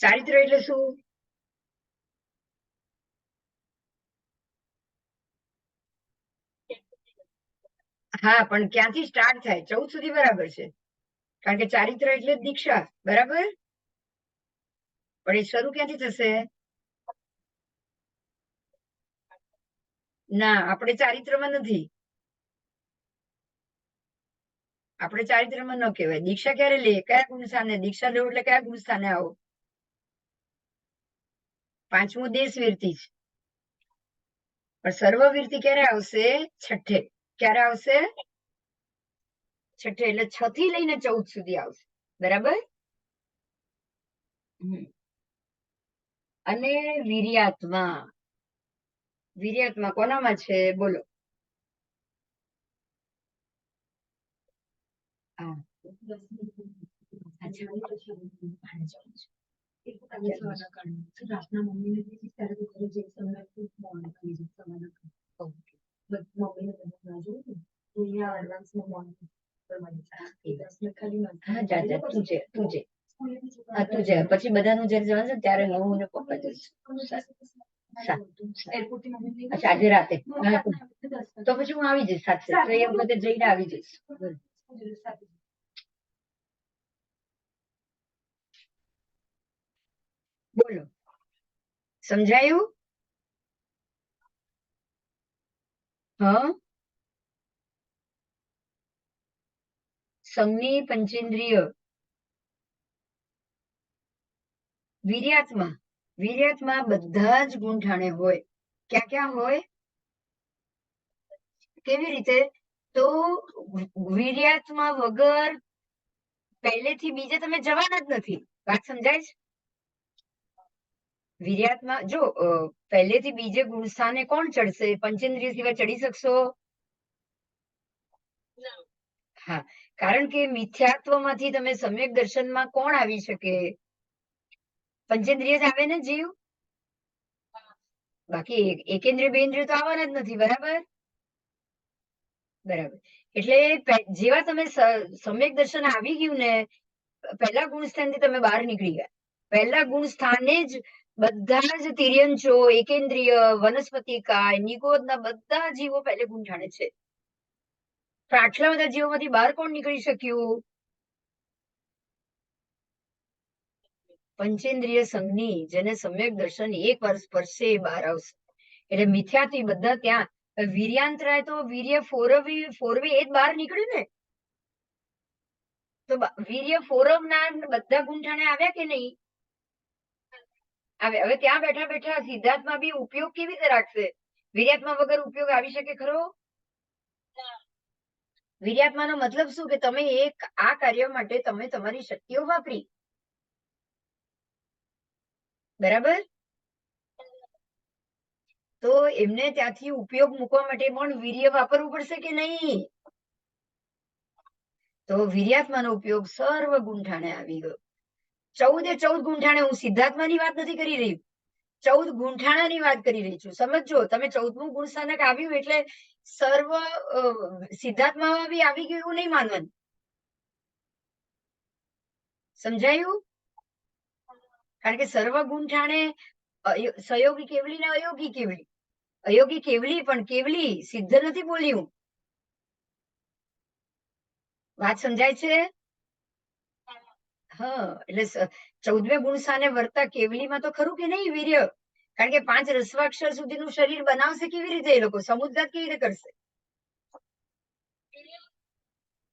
ચારિત્ર એટલે શું? હા, પણ ક્યાંથી સ્ટાર્ટ થાય? 14 સુધી બરાબર છે, કારણ કે ચારિત્ર એટલે દીક્ષા, બરાબર. પણ એ શરૂ ક્યાંથી થશે? ના, આપણે ચારિત્રમાં નથી. આપણે ચારિત્રમાં ન કહેવાય. દીક્ષા ક્યારે લે? કયા ગુણ સ્થાને દીક્ષા લેવું? એટલે કયા ગુણ સ્થાને આવો? 5મું દેશવીરથી જ. પણ સર્વવીરથી ક્યારે આવશે? છઠ્ઠે. ક્યારે આવશે? છઠ્ઠે. એટલે 6 થી લઈને 14 સુધી આવશે, બરાબર. અને વીર્યાત્મા. વીર્યાત્મા કોનામાં છે? બોલો. હા. હા, જા જા, તું છે, તું છે. હા, તું છે. પછી બધાનું જયારે જવાનું છે ત્યારે હું ને પપ્પા જઈશું. અચ્છા, આજે રાતે. તો પછી હું આવી જઈશ સાથે. તો એ વખતે જઈને આવી જઈશ. બોલો, સમજાયું? હા. સંઘની પંચેન્દ્રિય. વીર્યાત્મા. વીર્યાત્મા બધા જ ગુણ ઠાણે હોય. ક્યાં ક્યાં હોય? કેવી રીતે? તો વીર્યાત્મા વગર પહેલેથી બીજે તમે જવાના જ નથી. વાત સમજાય છે? વીર્યાત્મા જો પહેલેથી બીજે ગુણ સ્થાને કોણ ચડશે? પંચેન્દ્રિય સિવાય ચડી શકશો? હા, કારણ કે મિથ્યાત્વમાંથી તમે સમ્યક દર્શનમાં કોણ આવી શકે? પંચેન્દ્રિય જ આવે ને, જીવ. બાકી એકેન્દ્રિય બેન્દ્રિય તો આવવાના જ નથી, બરાબર. બરાબર. એટલે જેવા તમે સમ્યક દર્શન આવી ગયું ને, પહેલા ગુણ સ્થાનથી તમે બહાર નીકળી ગયા. પહેલા ગુણ સ્થાને જ બધા જ તિર્યંચો, એકેન્દ્રિય, વનસ્પતિકાય, નિગોદના બધા જીવો પહેલે ગુણ ઠાણે છે. પણ આટલા બધા જીવોમાંથી બહાર કોણ નીકળી શક્યું? પંચેન્દ્રિય સંઘની, જેને સમ્યક દર્શન એક વર્ષ સ્પર્શે એ બહાર આવશે. એટલે મિથ્યાથી બધા ત્યાં. વીર્યાંતરાય તો વીર્ય ફોરવે એ જ બહાર નીકળ્યું ને. તો વીર્ય ફોરવના બધા ગુંઠાણે આવ્યા કે નહીં? આવે. હવે ત્યાં બેઠા બેઠા સિદ્ધાર્થમાં બી ઉપયોગ કેવી રીતે રાખશે? વીર્યાત્મા વગર ઉપયોગ આવી શકે ખરો? વીર્યાત્માનો મતલબ શું? કે તમે એક આ કાર્ય માટે તમે તમારી શક્તિઓ વાપરી, બરાબર. તો એમને ત્યાંથી ઉપયોગ મૂકવા માટે પણ વીર્ય વાપરવું પડશે કે નહીં? તો વીર્યાત્માનો ઉપયોગ સર્વ ગુંઠાણે આવી ગયો. 14 ગુંઠાણે. હું સિદ્ધાત્માની વાત નથી કરી રહી, 14 ગુંઠાણાની વાત કરી રહી છું. સમજો, તમે 14મું ગુણ સ્થાનક આવ્યું એટલે સર્વ સિદ્ધાત્મામાં બી આવી ગયું એવું નહીં માનવાનું. સમજાયું? કારણ કે સર્વ ગુંઠાણે સહયોગી કેવલી ને અયોગી કેવલી. અયોગી કેવલી પણ કેવલી સિદ્ધ નથી બોલ્યું. વાત સમજાય છે? હા, એટલે 14મે ગુણ સ્થાને વર્તા કેવલીમાં તો ખરું કે નહીં વીર્ય? કારણ કે 5 રસ્વાક્ષર સુધીનું શરીર બનાવશે કેવી રીતે? એ લોકો સમુદ્ગાત કેવી રીતે કરશે?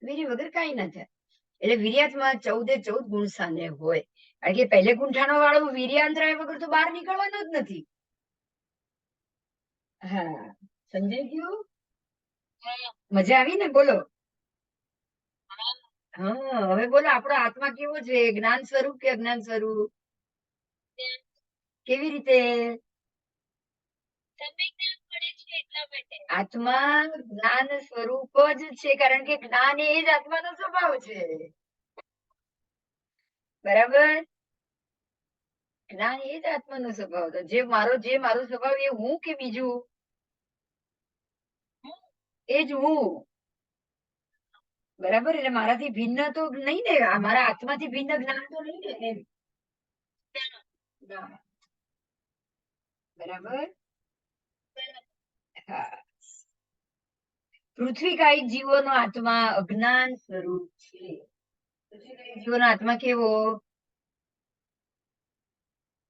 વીર્ય વગર કઈ ના થાય. એટલે વીર્યાત્મા 14 ગુણ સ્થાને હોય. કારણ કે પહેલે ગુંઠાણો વાળું વીર્યાંતરાય વગર તો બહાર નીકળવાનો જ નથી. હા, સમજાઈ ગયું? મજા આવી ને? બોલો. હા, હવે બોલો, આપણો આત્મા કેવો છે? જ્ઞાન સ્વરૂપ કે અજ્ઞાન સ્વરૂપ? કેવી રીતે? આત્મા જ્ઞાન સ્વરૂપ જ છે, કારણ કે જ્ઞાન એ જ આત્માનો સ્વભાવ છે. બરાબર? જ્ઞાન એ જ આત્માનો સ્વભાવ છે. જે મારો સ્વભાવ એ હું કે બીજું? એ જ હું. બરાબર? એટલે મારાથી ભિન્ન તો નહીં ને, મારા આત્માથી ભિન્ન જ્ઞાન તો નહીં ને એમ. ના. બરાબર? હા. પૃથ્વી કાયિક જીવોનો આત્મા અજ્ઞાન સ્વરૂપ છે. પૃથ્વી કાયિક જીવોનો આત્મા કેવો?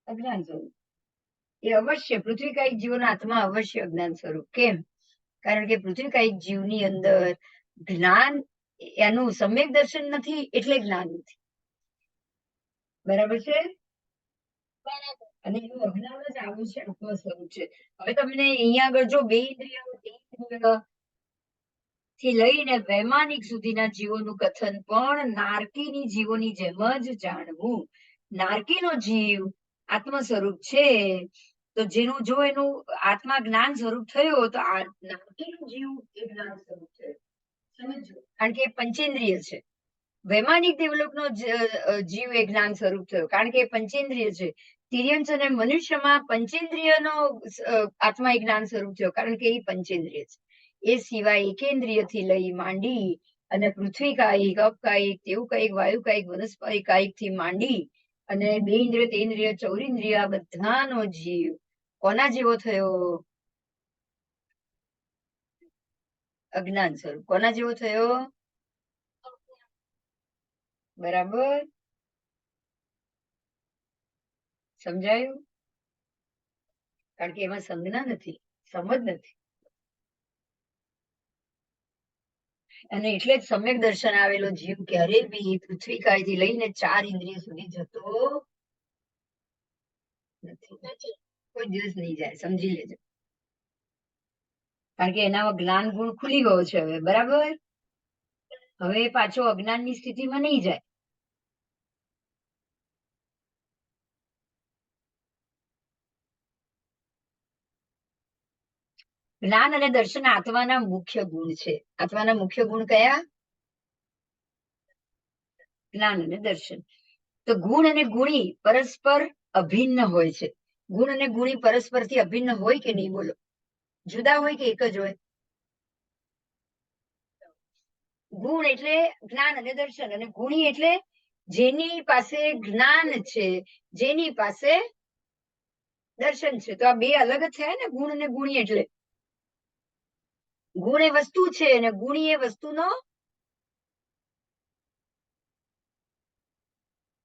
અજ્ઞાન સ્વરૂપ. એ અવશ્ય પૃથ્વી કાયિક જીવોનો આત્મા અવશ્ય અજ્ઞાન સ્વરૂપ. કેમ? કારણ કે પૃથ્વી કાયિક જીવની અંદર જ્ઞાન એનું સમ્યક દર્શન નથી, એટલે જ્ઞાન નથી. બરાબર છે? અને એનું અજ્ઞાન જ આવું છે, આત્મ સ્વરૂપ છે. હવે તમને અહીંયા આગળ જો બે ઇન્દ્રિય થી લઈને વૈમાનિક સુધીના જીવોનું કથન પણ નારકીની જીવોની જેમ જ જાણવું. નારકીનો જીવ આત્મ સ્વરૂપ છે, તો જેનું જો એનું આત્મા જ્ઞાન સ્વરૂપ થયો, તો આ નારકીનું જીવ એ જ્ઞાન સ્વરૂપ છે. સમજો? કારણ કે પંચેન્દ્રિય છે. વૈમાનિક દેવલોકનો જીવ એ જ્ઞાન સ્વરૂપ થયો, કારણ કે પંચેન્દ્રિય છે. તિર્યંશ અને મનુષ્યમાં પંચેન્દ્રિયનો આત્મા એ જ્ઞાન સ્વરૂપ થયો, કારણ કે એ પંચેન્દ્રિય છે. એ સિવાય એકેન્દ્રિયથી લઈ માંડી અને પૃથ્વી કાયિક, અપકાયિક, તેવું કાયિક, વાયુ કાયિક, વનસ્પતિ કાયિક થી માંડી અને બે ઇન્દ્રિય, તેન્દ્રિય, ચૌરિન્દ્રિય આ બધાનો જીવ કોના જેવો થયો? અજ્ઞાન સ્વરૂપ. કોના જેવો થયો? બરાબર? સમજાયું? કારણ કે એમાં સંજ્ઞા નથી, સમજ નથી. અને એટલે જ સમ્યક દર્શન આવેલો જીવ ક્યારે બી પૃથ્વી કાયથી લઈને 4 ઇન્દ્રિય સુધી જતો નથી. કોઈ દિવસ નહીં જાય, સમજી લેજો. કારણ કે એના જ્ઞાન ગુણ ખુલી ગયો છે હવે. બરાબર? હવે પાછો અજ્ઞાનની સ્થિતિમાં નહીં જાય. જ્ઞાન અને દર્શન આત્માના મુખ્ય ગુણ છે. આત્માના મુખ્ય ગુણ કયા? જ્ઞાન અને દર્શન. તો ગુણ અને ગુણી પરસ્પર અભિન્ન હોય છે. ગુણ અને ગુણી પરસ્પરથી અભિન્ન હોય કે નહીં? બોલો. જુદા હોય કે એક જ હોય? ગુણ એટલે જ્ઞાન અને દર્શન, અને ગુણી એટલે જેની પાસે જ્ઞાન છે, જેની પાસે દર્શન છે. તો આ બે અલગ જ થયા ને, ગુણ અને ગુણી. એટલે ગુણ એ વસ્તુ છે અને ગુણી એ વસ્તુનો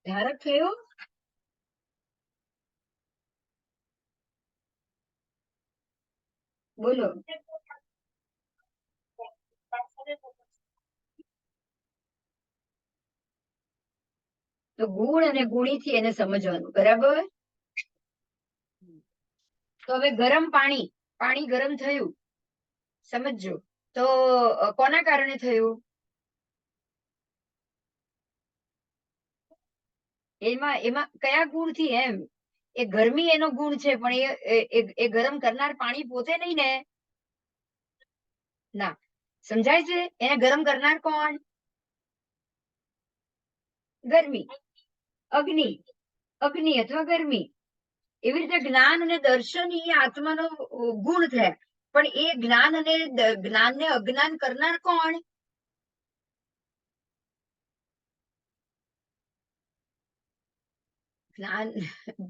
ધારક થયો. બોલો. તો ગુણ અને ગુણીથી એને સમજવાનું. બરાબર? તો હવે ગરમ પાણી, પાણી ગરમ થયું, સમજો. તો કોના કારણે થયું? એમાં એમાં કયા ગુણથી? એમ એ ગરમી એનો ગુણ છે, પણ એ ગરમ કરનાર પાણી પોતે નહીં ને. ના, સમજાય છે? એને ગરમ કરનાર કોણ? ગરમી, અગ્નિ, અગ્નિ અથવા ગરમી. એવી રીતે જ્ઞાન અને દર્શન એ આત્માનો ગુણ થયા, પણ એ જ્ઞાન અને જ્ઞાનને અજ્ઞાન કરનાર કોણ? જ્ઞાન,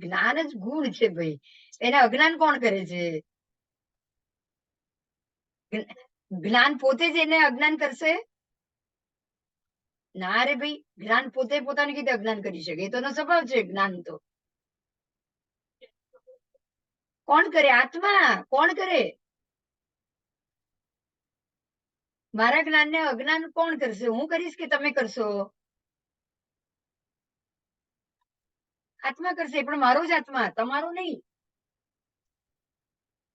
જ્ઞાન જ ગુણ છે ભાઈ. એને અજ્ઞાન કોણ કરે છે? જ્ઞાન પોતે જ એને અજ્ઞાન કરશે? ના રે ભાઈ, જ્ઞાન પોતે પોતાને કીધે અજ્ઞાન કરી શકે, એ તો એનો સ્વભાવ છે જ્ઞાન તો. કોણ કરે? આત્મા. કોણ કરે? મારા જ્ઞાન ને અજ્ઞાન કોણ કરશે? હું કરીશ કે તમે કરશો? આત્મા કરશે, પણ મારો જ આત્મા, તમારો નહીં.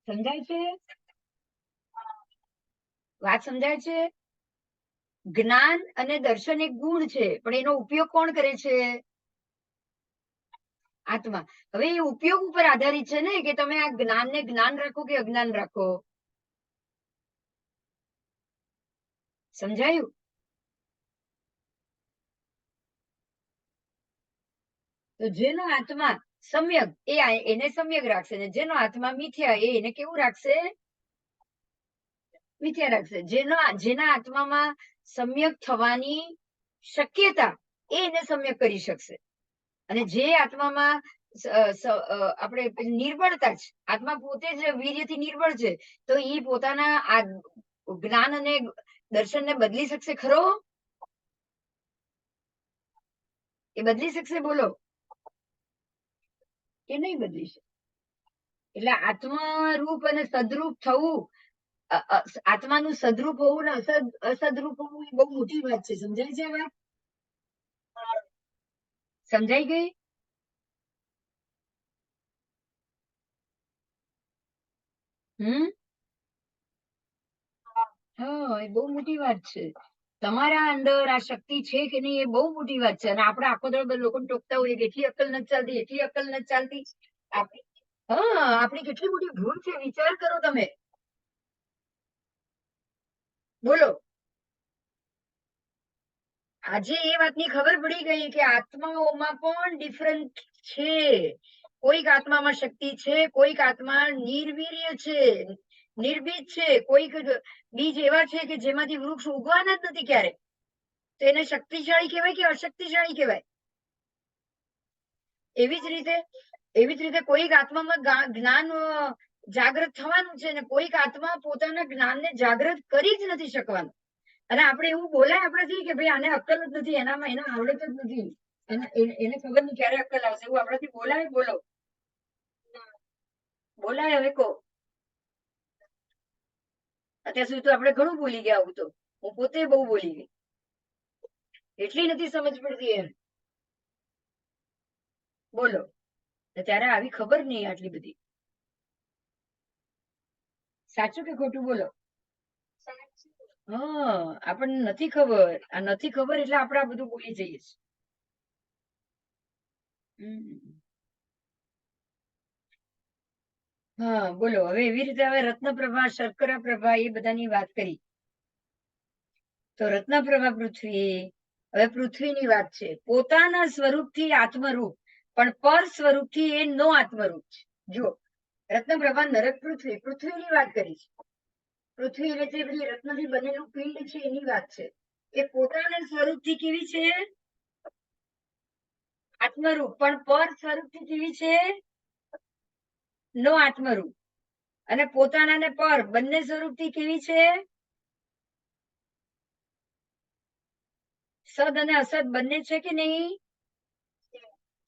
સમજાય છે? વાત સમજાય છે? જ્ઞાન અને દર્શન એક ગુણ છે, પણ એનો ઉપયોગ કોણ કરે છે? આત્મા. હવે એ ઉપયોગ ઉપર આધારિત છે ને, કે તમે આ જ્ઞાનને જ્ઞાન રાખો કે અજ્ઞાન રાખો. સમજાયું? તો જેનો આત્મા સમ્યક, એને સમ્યક રાખશે, ને જેનો આત્મા મિથ્યા, એને કેવું રાખશે? મિથ્યા રાખશે. જેના આત્મામાં સમ્યક થવાની શક્યતા, એને સમ્યક કરી શકશે. અને જે આત્મામાં આપણે નિર્બળતા છે, આત્મા પોતે જ વીર્યથી નિર્બળ છે, તો એ પોતાના જ્ઞાન અને દર્શનને બદલી શકશે ખરો? એ બદલી શકશે? બોલો. એ નહીં બદલી શકે. એટલે આત્મરૂપ અને સદરૂપ થવું, આત્માનું સદરૂપ હોવું ને અસદરૂપ હોવું, એ બહુ મોટી વાત છે. સમજાય છે? વાત સમજાઈ ગઈ? હા, એ બહુ મોટી વાત છે. તમારા અંદર આ શક્તિ છે કે નહીં, એ બહુ મોટી વાત છે. અને આપણે આખો દાડો લોકોને ટોકતા હોઈએ કે એટલી અક્કલ નથી ચાલતી, એટલી અક્કલ નથી ચાલતી. હા, આપણી કેટલી મોટી ભૂલ છે, વિચાર કરો તમે. બોલો. આજે એ વાતની ખબર પડી ગઈ કે આત્માઓમાં પણ ડિફરન્ટ છે. કોઈક આત્મામાં શક્તિ છે, કોઈક આત્મા નિર્વીર્ય છે, નિર્ભીજ છે, કોઈક બીજ એવા છે કે જેમાંથી વૃક્ષ ઉગવાના જ નથી ક્યારે. તો એને શક્તિશાળી કહેવાય કે અશક્તિશાળી કહેવાય? એવી જ રીતે કોઈક આત્મામાં જ્ઞાન જાગૃત થવાનું છે, ને કોઈક આત્મા પોતાના જ્ઞાનને જાગૃત કરી જ નથી શકવાનું. અને આપણે એવું બોલાય આપણાથી કે ભાઈ આને અક્કલ જ નથી, એનામાં એને આવડત જ નથી, એને ખબર નહીં ક્યારે અક્કલ આવશે, એવું આપણાથી બોલાય? બોલો. બોલાય? હવે કહો. અત્યાર સુધી તો આપણે ઘણું બોલી ગયા. આવું તો હું પોતે બહુ બોલી ગઈ, એટલી નથી સમજ પડતી એમ. બોલો. ત્યારે આવી ખબર નહીં આટલી બધી. સાચું કે ખોટું? બોલો. હા, આપણને નથી ખબર. આ નથી ખબર એટલે આપણે આ બધું બોલી જઈએ છીએ. હા, બોલો. હવે એવી રીતે હવે રત્નપ્રભા, શર્કરા પ્રભા, એ બધાની વાત કરી. તો રત્નપ્રભા પૃથ્વી, હવે પૃથ્વીની વાત છે. પોતાના સ્વરૂપથી આત્મરૂપ, પણ પર સ્વરૂપથી એ નો આત્મરૂપ છે. જુઓ, રત્નપ્રભા નરક પૃથ્વી, પૃથ્વીની વાત કરી છે. પૃથ્વી એટલે જે બધી રત્નથી બનેલું પિંડ છે, એની વાત છે. એ પોતાના સ્વરૂપથી કેવી છે? આત્મરૂપ. પણ પર સ્વરૂપથી કેવી છે? નો આત્મરૂપ. અને પોતાના ને પર બંને સ્વરૂપથી કેવી છે? સદ અને અસદ બંને છે કે નહીં?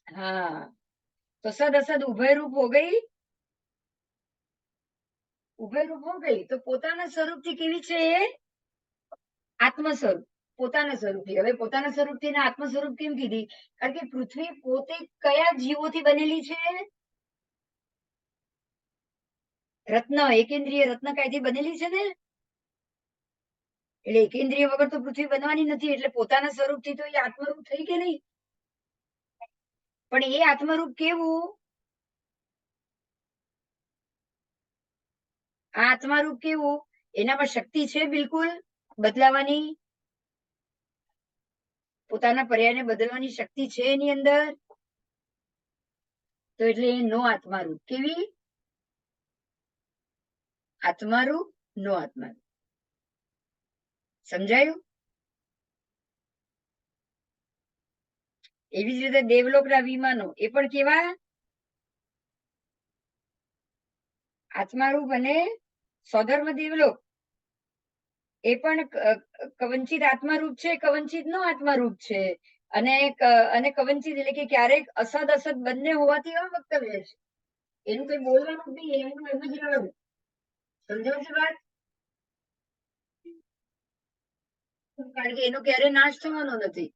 હા, તો સદ અસદ ઉભય રૂપ હો ગઈ. ઉભય રૂપ હો ગઈ. તો પોતાના સ્વરૂપથી કેવી છે? આત્મ સ્વરૂપ. પોતાના સ્વરૂપથી. હવે પોતાના સ્વરૂપથી ને આત્મ સ્વરૂપ કેમ કીધી? કારણ કે પૃથ્વી પોતે કયા જીવોથી બનેલી છે? રત્ન, એકેન્દ્રિય રત્ન કાયથી બનેલી છે ને? એટલે એકેન્દ્રિય વગર તો પૃથ્વી બનવાની નથી. એટલે પોતાના સ્વરૂપથી તો એ આત્મરૂપ થઈ કે નહીં? પણ એ આત્મરૂપ કેવું? આ આત્મારૂપ કેવું? એનામાં શક્તિ છે બિલકુલ બદલાવાની? પોતાના પર્યાયને બદલવાની શક્તિ છે એની અંદર? તો એટલે એ નો આત્મારૂપ. કેવી? આત્મારૂપ, નો આત્મારૂપ. સમજાયું? એવી જ રીતે દેવલોકના વિમાનો, એ પણ કેવા? આત્મારૂપ અને સ્વધર્મ દેવલોક. એ પણ કવંચિત આત્મારૂપ છે, કવંચિત નો આત્મારૂપ છે. અને કવંચિત એટલે કે ક્યારેક અસદ અસદ બંને હોવાથી અવક્તવ્ય છે. એનું કઈ બોલવાનું નહીં, એનું એમ જ રહેવાનું. સમજાવ છે વાત? કારણ કે એનો ક્યારે નાશ થવાનો નથી.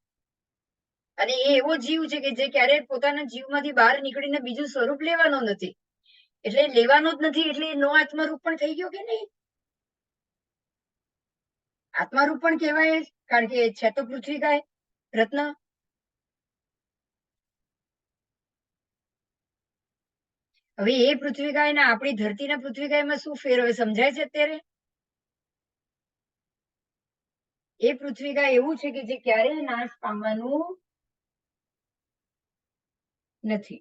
અને એ એવો જીવ છે કે જે ક્યારે પોતાના જીવમાંથી બહાર નીકળીને બીજું સ્વરૂપ લેવાનો નથી. એટલે લેવાનો જ નથી, એટલે નો આત્મારૂપ પણ થઈ ગયો કે નહીં? આત્મારૂપ પણ કહેવાય, કારણ કે છે તો પૃથ્વી કાય રત્ન. હવે એ પૃથ્વીકાય ને આપણી ધરતીના પૃથ્વીકાયમાં શું ફેર હવે સમજાય છે અત્યારે? એ પૃથ્વીકાય એવું છે કે જે ક્યારેય નાશ પામવાનું નથી,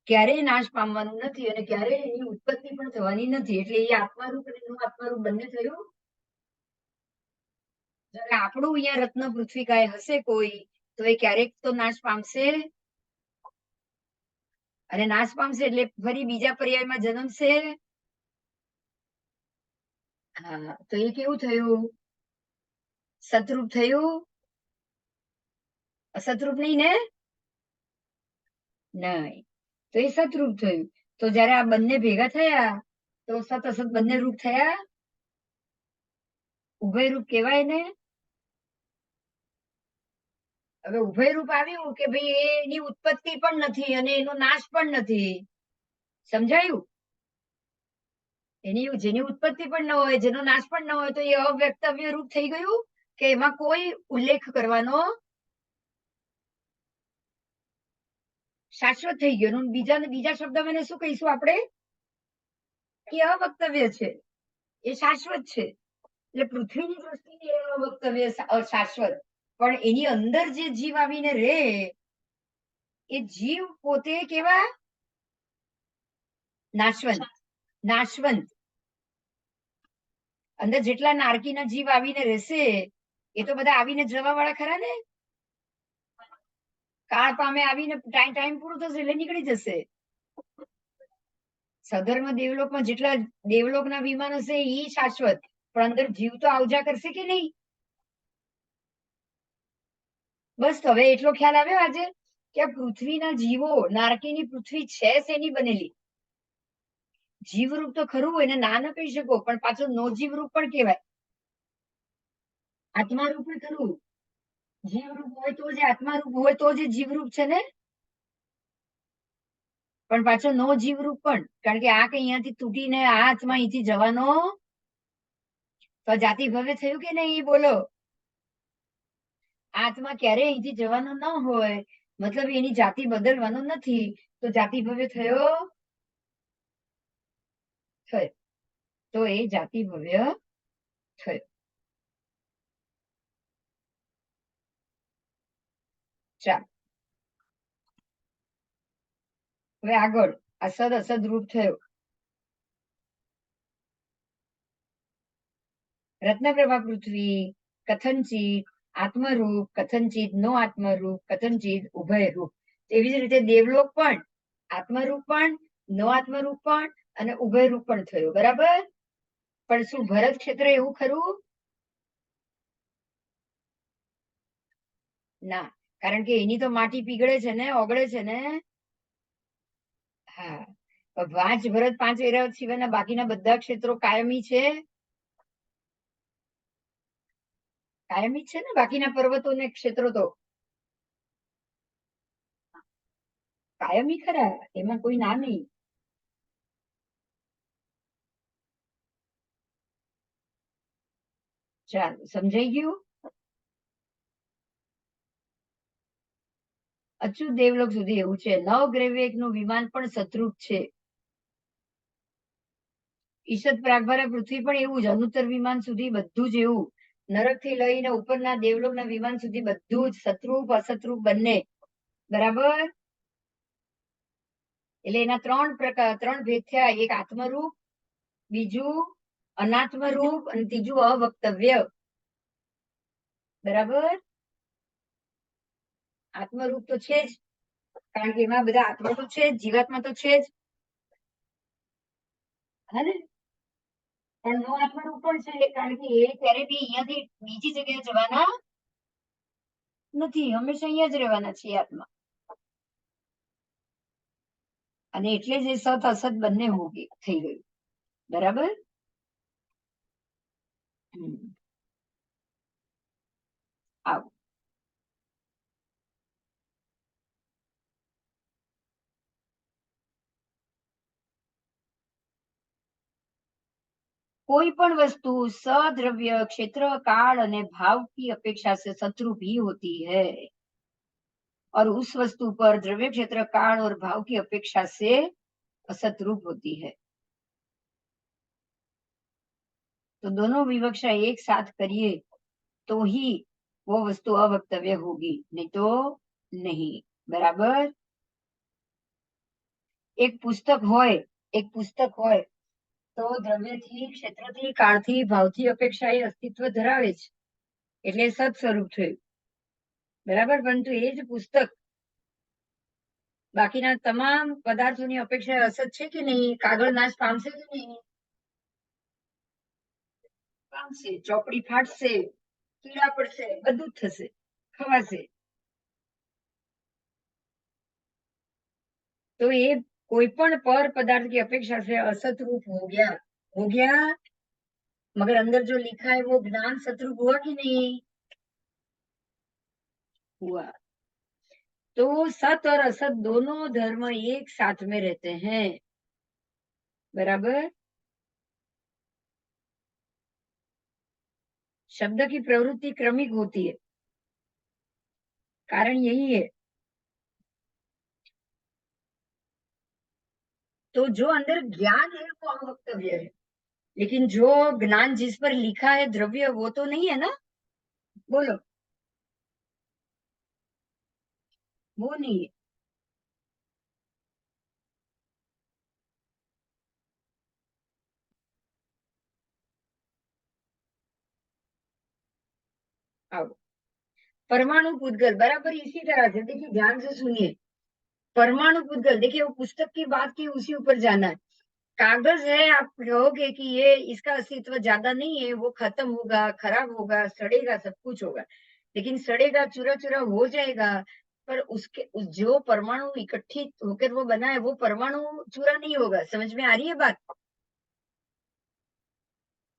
ક્યારેય નાશ પામવાનું નથી, અને ક્યારેય એની ઉત્પત્તિ પણ થવાની નથી. એટલે એ આત્મારૂપ અને નો આત્મારૂપ બંને થયું. જયારે આપણું અહીંયા રત્ન પૃથ્વીકાય હશે કોઈ, તો એ ક્યારેક તો નાશ પામશે, અને નાશ પામશે એટલે ફરી બીજા પર્યાયમાં જન્મશે. હા, તો એ કેવું થયું? સતરૂપ થયું? અસતરૂપ નહીં ને? નહીં. તો એ સતરૂપ થયું. તો જયારે આ બંને ભેગા થયા તો સત અસત બંને રૂપ થયા, ઉભય રૂપ કહેવાય ને. હવે ઉભય રૂપ આવ્યું કે ભાઈ એની ઉત્પત્તિ પણ નથી અને એનો નાશ પણ નથી. સમજાયું? જેની ઉત્પત્તિ પણ ન હોય, જેનો નાશ પણ ન હોય, તો એ અવ્યક્તવ્ય રૂપ થઈ ગયું કે એમાં કોઈ ઉલ્લેખ કરવાનો શાશ્વત થઈ ગયો. બીજા શબ્દમાં એને શું કહીશું આપણે? એ અવક્તવ્ય છે, એ શાશ્વત છે. એટલે પૃથ્વીની દ્રષ્ટિએ એ અવક્તવ્ય શાશ્વત, પણ એની અંદર જે જીવ આવીને રે, એ જીવ પોતે કેવા? નાશવંત. નાશવંત. અંદર જેટલા નારકીના જીવ આવીને રહેશે એ તો બધા આવીને જવા વાળા ખરા ને. કાળ પામે આવીને ટાઈમ પૂરો થશે એટલે નીકળી જશે. સધર્મ દેવલોકમાં જેટલા દેવલોકના વિમાન હશે એ શાશ્વત, પણ અંદર જીવ તો આવજા કરશે કે નહીં? બસ હવે એટલો ખ્યાલ આવ્યો આજે કે આ પૃથ્વીના જીવો, નારકીની પૃથ્વી છે શેની બનેલી? જીવરૂપ તો ખરું, એને ના ન કહી શકો, પણ પાછું નો જીવરૂપ પણ કહેવાય. આત્મારૂપ પણ ખરું. જીવરૂપ હોય તો જે આત્મારૂપ હોય તો જે જીવરૂપ છે ને, પણ પાછો નો જીવરૂપ પણ, કારણ કે આ કઈ અહીંયાથી તૂટીને આ આત્મા અહીંથી જવાનો તો જાતિ ભવ્ય થયું કે નહીં? બોલો. આત્મા ક્યારે અહીંથી જવાનો ન હોય, મતલબ એની જાતિ બદલવાનો નથી, તો જાતિ ભવ્ય થયો. તો એ જાતિ ભવ્ય થયો. ચાલો હવે આગળ અસદ અસદ રૂપ થયો. રત્નપ્રભા પૃથ્વી કથનચિત આત્મરૂપ, કથનચિત નો આત્મરૂપ, કથનચિત ઉભય રૂપ. એવી જ રીતે દેવલોક પણ આત્મરૂપ પણ, નો આત્મરૂપ પણ અને ઉભય રૂપ પણ થયો. બરાબર? પણ શું ભરત ક્ષેત્ર એવું ખરું? ના, કારણ કે એની તો માટી પીગળે છે ને, ઓગળે છે ને. હા, પાંચ ભરત પાંચ એરાવત સિવાયના બાકીના બધા ક્ષેત્રો કાયમી છે. કાયમી છે ને બાકીના પર્વતો ને ક્ષેત્રો તો કાયમી ખરા, એમાં કોઈ ના નહીં. ચાલો સમજાઈ ગયું? અચ્યુત દેવલોક સુધી એવું છે. નવગ્રહ નું વિમાન પણ સતરૂપ છે. ઈશદ પ્રાગભારા પૃથ્વી પણ એવું જ, અનુત્તર વિમાન સુધી બધું જ એવું. નરક થી લઈને ઉપરના દેવલોકના વિમાન સુધી બધું જ સતરૂપ અસતરૂપ બંને. બરાબર? એટલે એના ત્રણ ભેદ થયા. એક આત્મરૂપ, બીજું અનાત્મરૂપ અને ત્રીજું અવક્તવ્ય. બરાબર? આત્મરૂપ તો છે જ, કારણ કે એમાં બધા આત્મા તો છે જ, જીવાત્મા તો છે જ. પણ નો આત્મારૂપ પણ છે, કારણ કે એ ક્યારે બી અહીંયાથી બીજી જગ્યાએ જવાના નથી, હંમેશા અહીંયા જ રહેવાના છીએ આત્મા. અને એટલે જ એ સત અસત બંને થઈ ગયું. બરાબર. આવું कोई पण वस्तु सद्रव्य क्षेत्र काल અને भाव की अपेक्षा से शत्रु भी होती है, और उस वस्तु पर द्रव्य क्षेत्र काल और भाव की अपेक्षा से असतरूप होती है. तो दोनों विवक्षा एक साथ करिए तो ही वो वस्तु अवक्तव्य होगी, नहीं तो नहीं. बराबर. એક પુસ્તક હોય તો દ્રવ્યથી, ક્ષેત્રથી, કાળથી, ભાવથી અપેક્ષા એ અસ્તિત્વ ધરાવે છે, એટલે સત સ્વરૂપ થયું. બરાબર. પરંતુ એ જ પુસ્તક બાકીના તમામ પદાર્થોની અપેક્ષા અસત છે કે નહીં? કાગળ નાશ પામશે કે નહીં? પામશે. ચોપડી ફાટશે, કીડા પડશે, બધું જ થશે, ખવાશે. तो ये कोई पण पर पदार्थ की अपेक्षा से असत रूप हो गया, मगर अंदर जो लिखा है वो ज्ञान सतरूप हुआ कि नहीं हुआ? तो सत और असत दोनों धर्म एक साथ में रहते हैं. बराबर. शब्द की प्रवृत्ति क्रमिक होती है, कारण यही है. तो जो अंदर ज्ञान है वो अवक्तव्य है, लेकिन जो ज्ञान जिस पर लिखा है द्रव्य वो तो नहीं है ना. बोलो. वो नहीं है. आओ. परमाणु पूतगल बराबर इसी तरह से, देखिए ध्यान से सुनिए. परमाणु पूतगल, देखिए वो पुस्तक की बात की, उसी ऊपर जाना है. कागज है, आप कहोगे कि ये इसका अस्तित्व ज्यादा नहीं है, वो खत्म होगा, खराब होगा, सड़ेगा, सब कुछ होगा, लेकिन सड़ेगा, चूरा चूरा हो जाएगा, पर जो परमाणु इकट्ठी होकर वो बना है वो परमाणु चूरा नहीं होगा. समझ में आ रही है बात?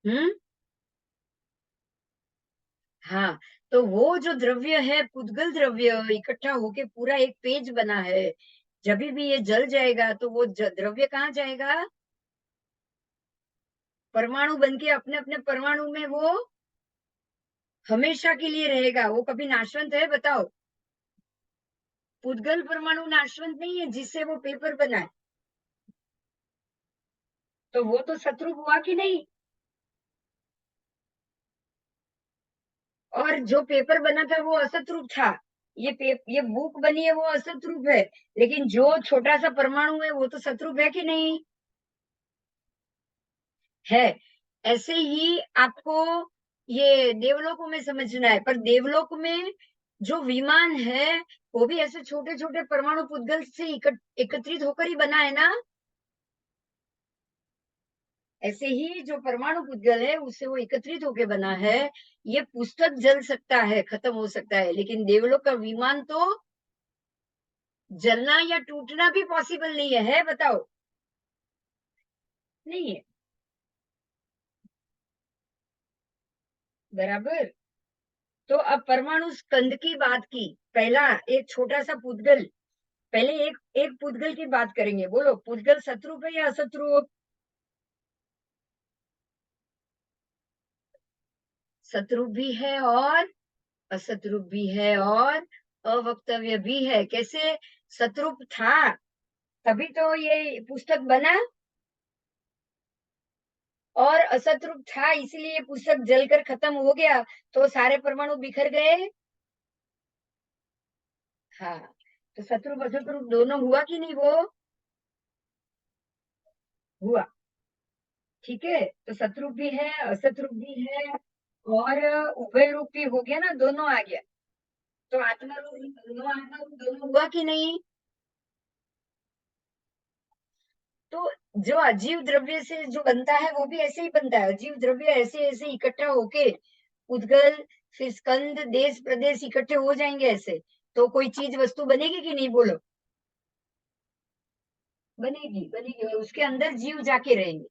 हम्म. हाँ. तो वो जो द्रव्य है, पुद्गल द्रव्य, इकट्ठा होके पूरा एक पेज बना है, जब भी ये जल जाएगा तो वो द्रव्य कहाँ जाएगा? परमाणु बनके अपने अपने परमाणु में वो हमेशा के लिए रहेगा. वो कभी नाशवंत है? बताओ. पुद्गल परमाणु नाशवंत नहीं है, जिससे वो पेपर बना है. तो वो तो शत्रु हुआ कि नहीं? और जो पेपर बना था वो असत रूप था. ये बुक बनी है वो असत रूप है, लेकिन जो छोटा सा परमाणु है वो तो शत्रुप है कि नहीं है? ऐसे ही आपको ये देवलोकों में समझना है. पर देवलोक में जो विमान है वो भी ऐसे छोटे छोटे परमाणु पुद्गल से एकत्रित होकर ही बना है ना. ऐसे ही जो परमाणु पुद्गल है उससे वो एकत्रित होकर बना है. ये पुस्तक जल सकता है, खत्म हो सकता है, लेकिन देवलोक का विमान तो जलना या टूटना भी पॉसिबल नहीं है बताओ. नहीं है. बराबर. तो अब परमाणु स्कंद की बात की. पहला एक छोटा सा पुद्गल, पहले एक एक पुद्गल की बात करेंगे. बोलो, पुद्गल शत्रुप है या असत्रुप? शत्रुप भी है और असतरूप भी है और अवक्तव्य भी है. कैसे? शत्रुप था तभी तो ये पुस्तक बना, और असतरूप था इसलिए ये पुस्तक जलकर खत्म हो गया, तो सारे परमाणु बिखर गए. हाँ. तो शत्रुप असतरूप दोनों हुआ कि नहीं? वो हुआ. ठीक है. तो शत्रुप भी है, असतरूप भी है, और उभय रूप भी हो गया ना, दोनों आ गया. तो आत्मा रूप दोनों हुआ कि नहीं? तो जो अजीव द्रव्य से जो बनता है वो भी ऐसे ही बनता है, अजीव द्रव्य ऐसे ऐसे इकट्ठा होके उद्गल फिर स्कंद देश प्रदेश इकट्ठे हो जाएंगे ऐसे, तो कोई चीज वस्तु बनेगी कि नहीं बोलो? बनेगी बनेगी, और उसके अंदर जीव जाके रहेंगे,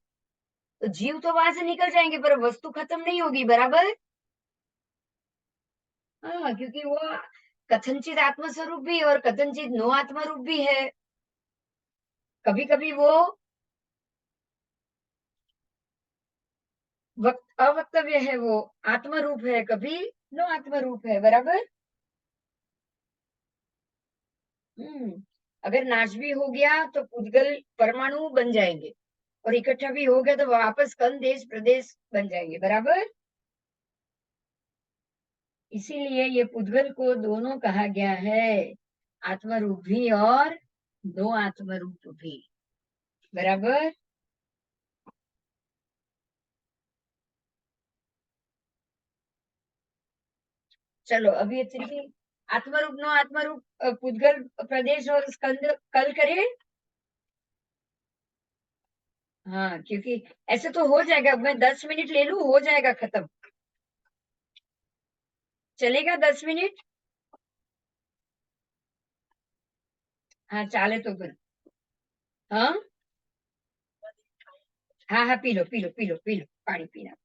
तो जीव तो वहां से निकल जाएंगे पर वस्तु खत्म नहीं होगी, बराबर। हाँ, क्योंकि वो कथनचित आत्मस्वरूप भी और कथनचित नो आत्मरूप भी है। कभी कभी वो अवक्तव्य है, वो आत्मरूप है, कभी नो आत्मरूप है, बराबर। हम्म। अगर नाश भी हो गया तो पुद्गल परमाणु बन जाएंगे, और इकट्ठा भी हो गया तो वापस कण देश प्रदेश बन जाएंगे, बराबर। इसीलिए ये पुद्गल को दोनों कहा गया है, आत्मरूप भी और दो आत्मरूप भी, बराबर। चलो अभी ये आत्मरूप नो आत्मरूप पुद्गल प्रदेश और स्कंद कल करें। हाँ, क्योंकि ऐसे तो हो जाएगा, मैं 10 मिनट ले लूं, हो जाएगा खत्म। चलेगा 10 मिनट? हाँ चाले तो फिर। हाँ हाँ हाँ, P low P low P low P low, पानी पीना।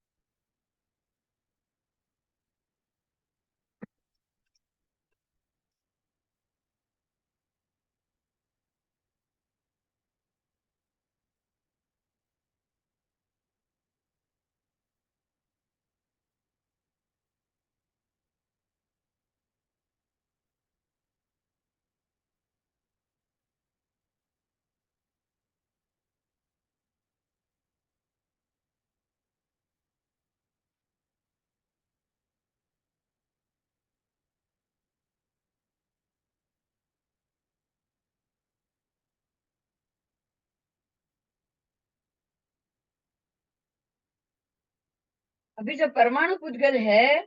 अभी जो परमाणु पुद्गल है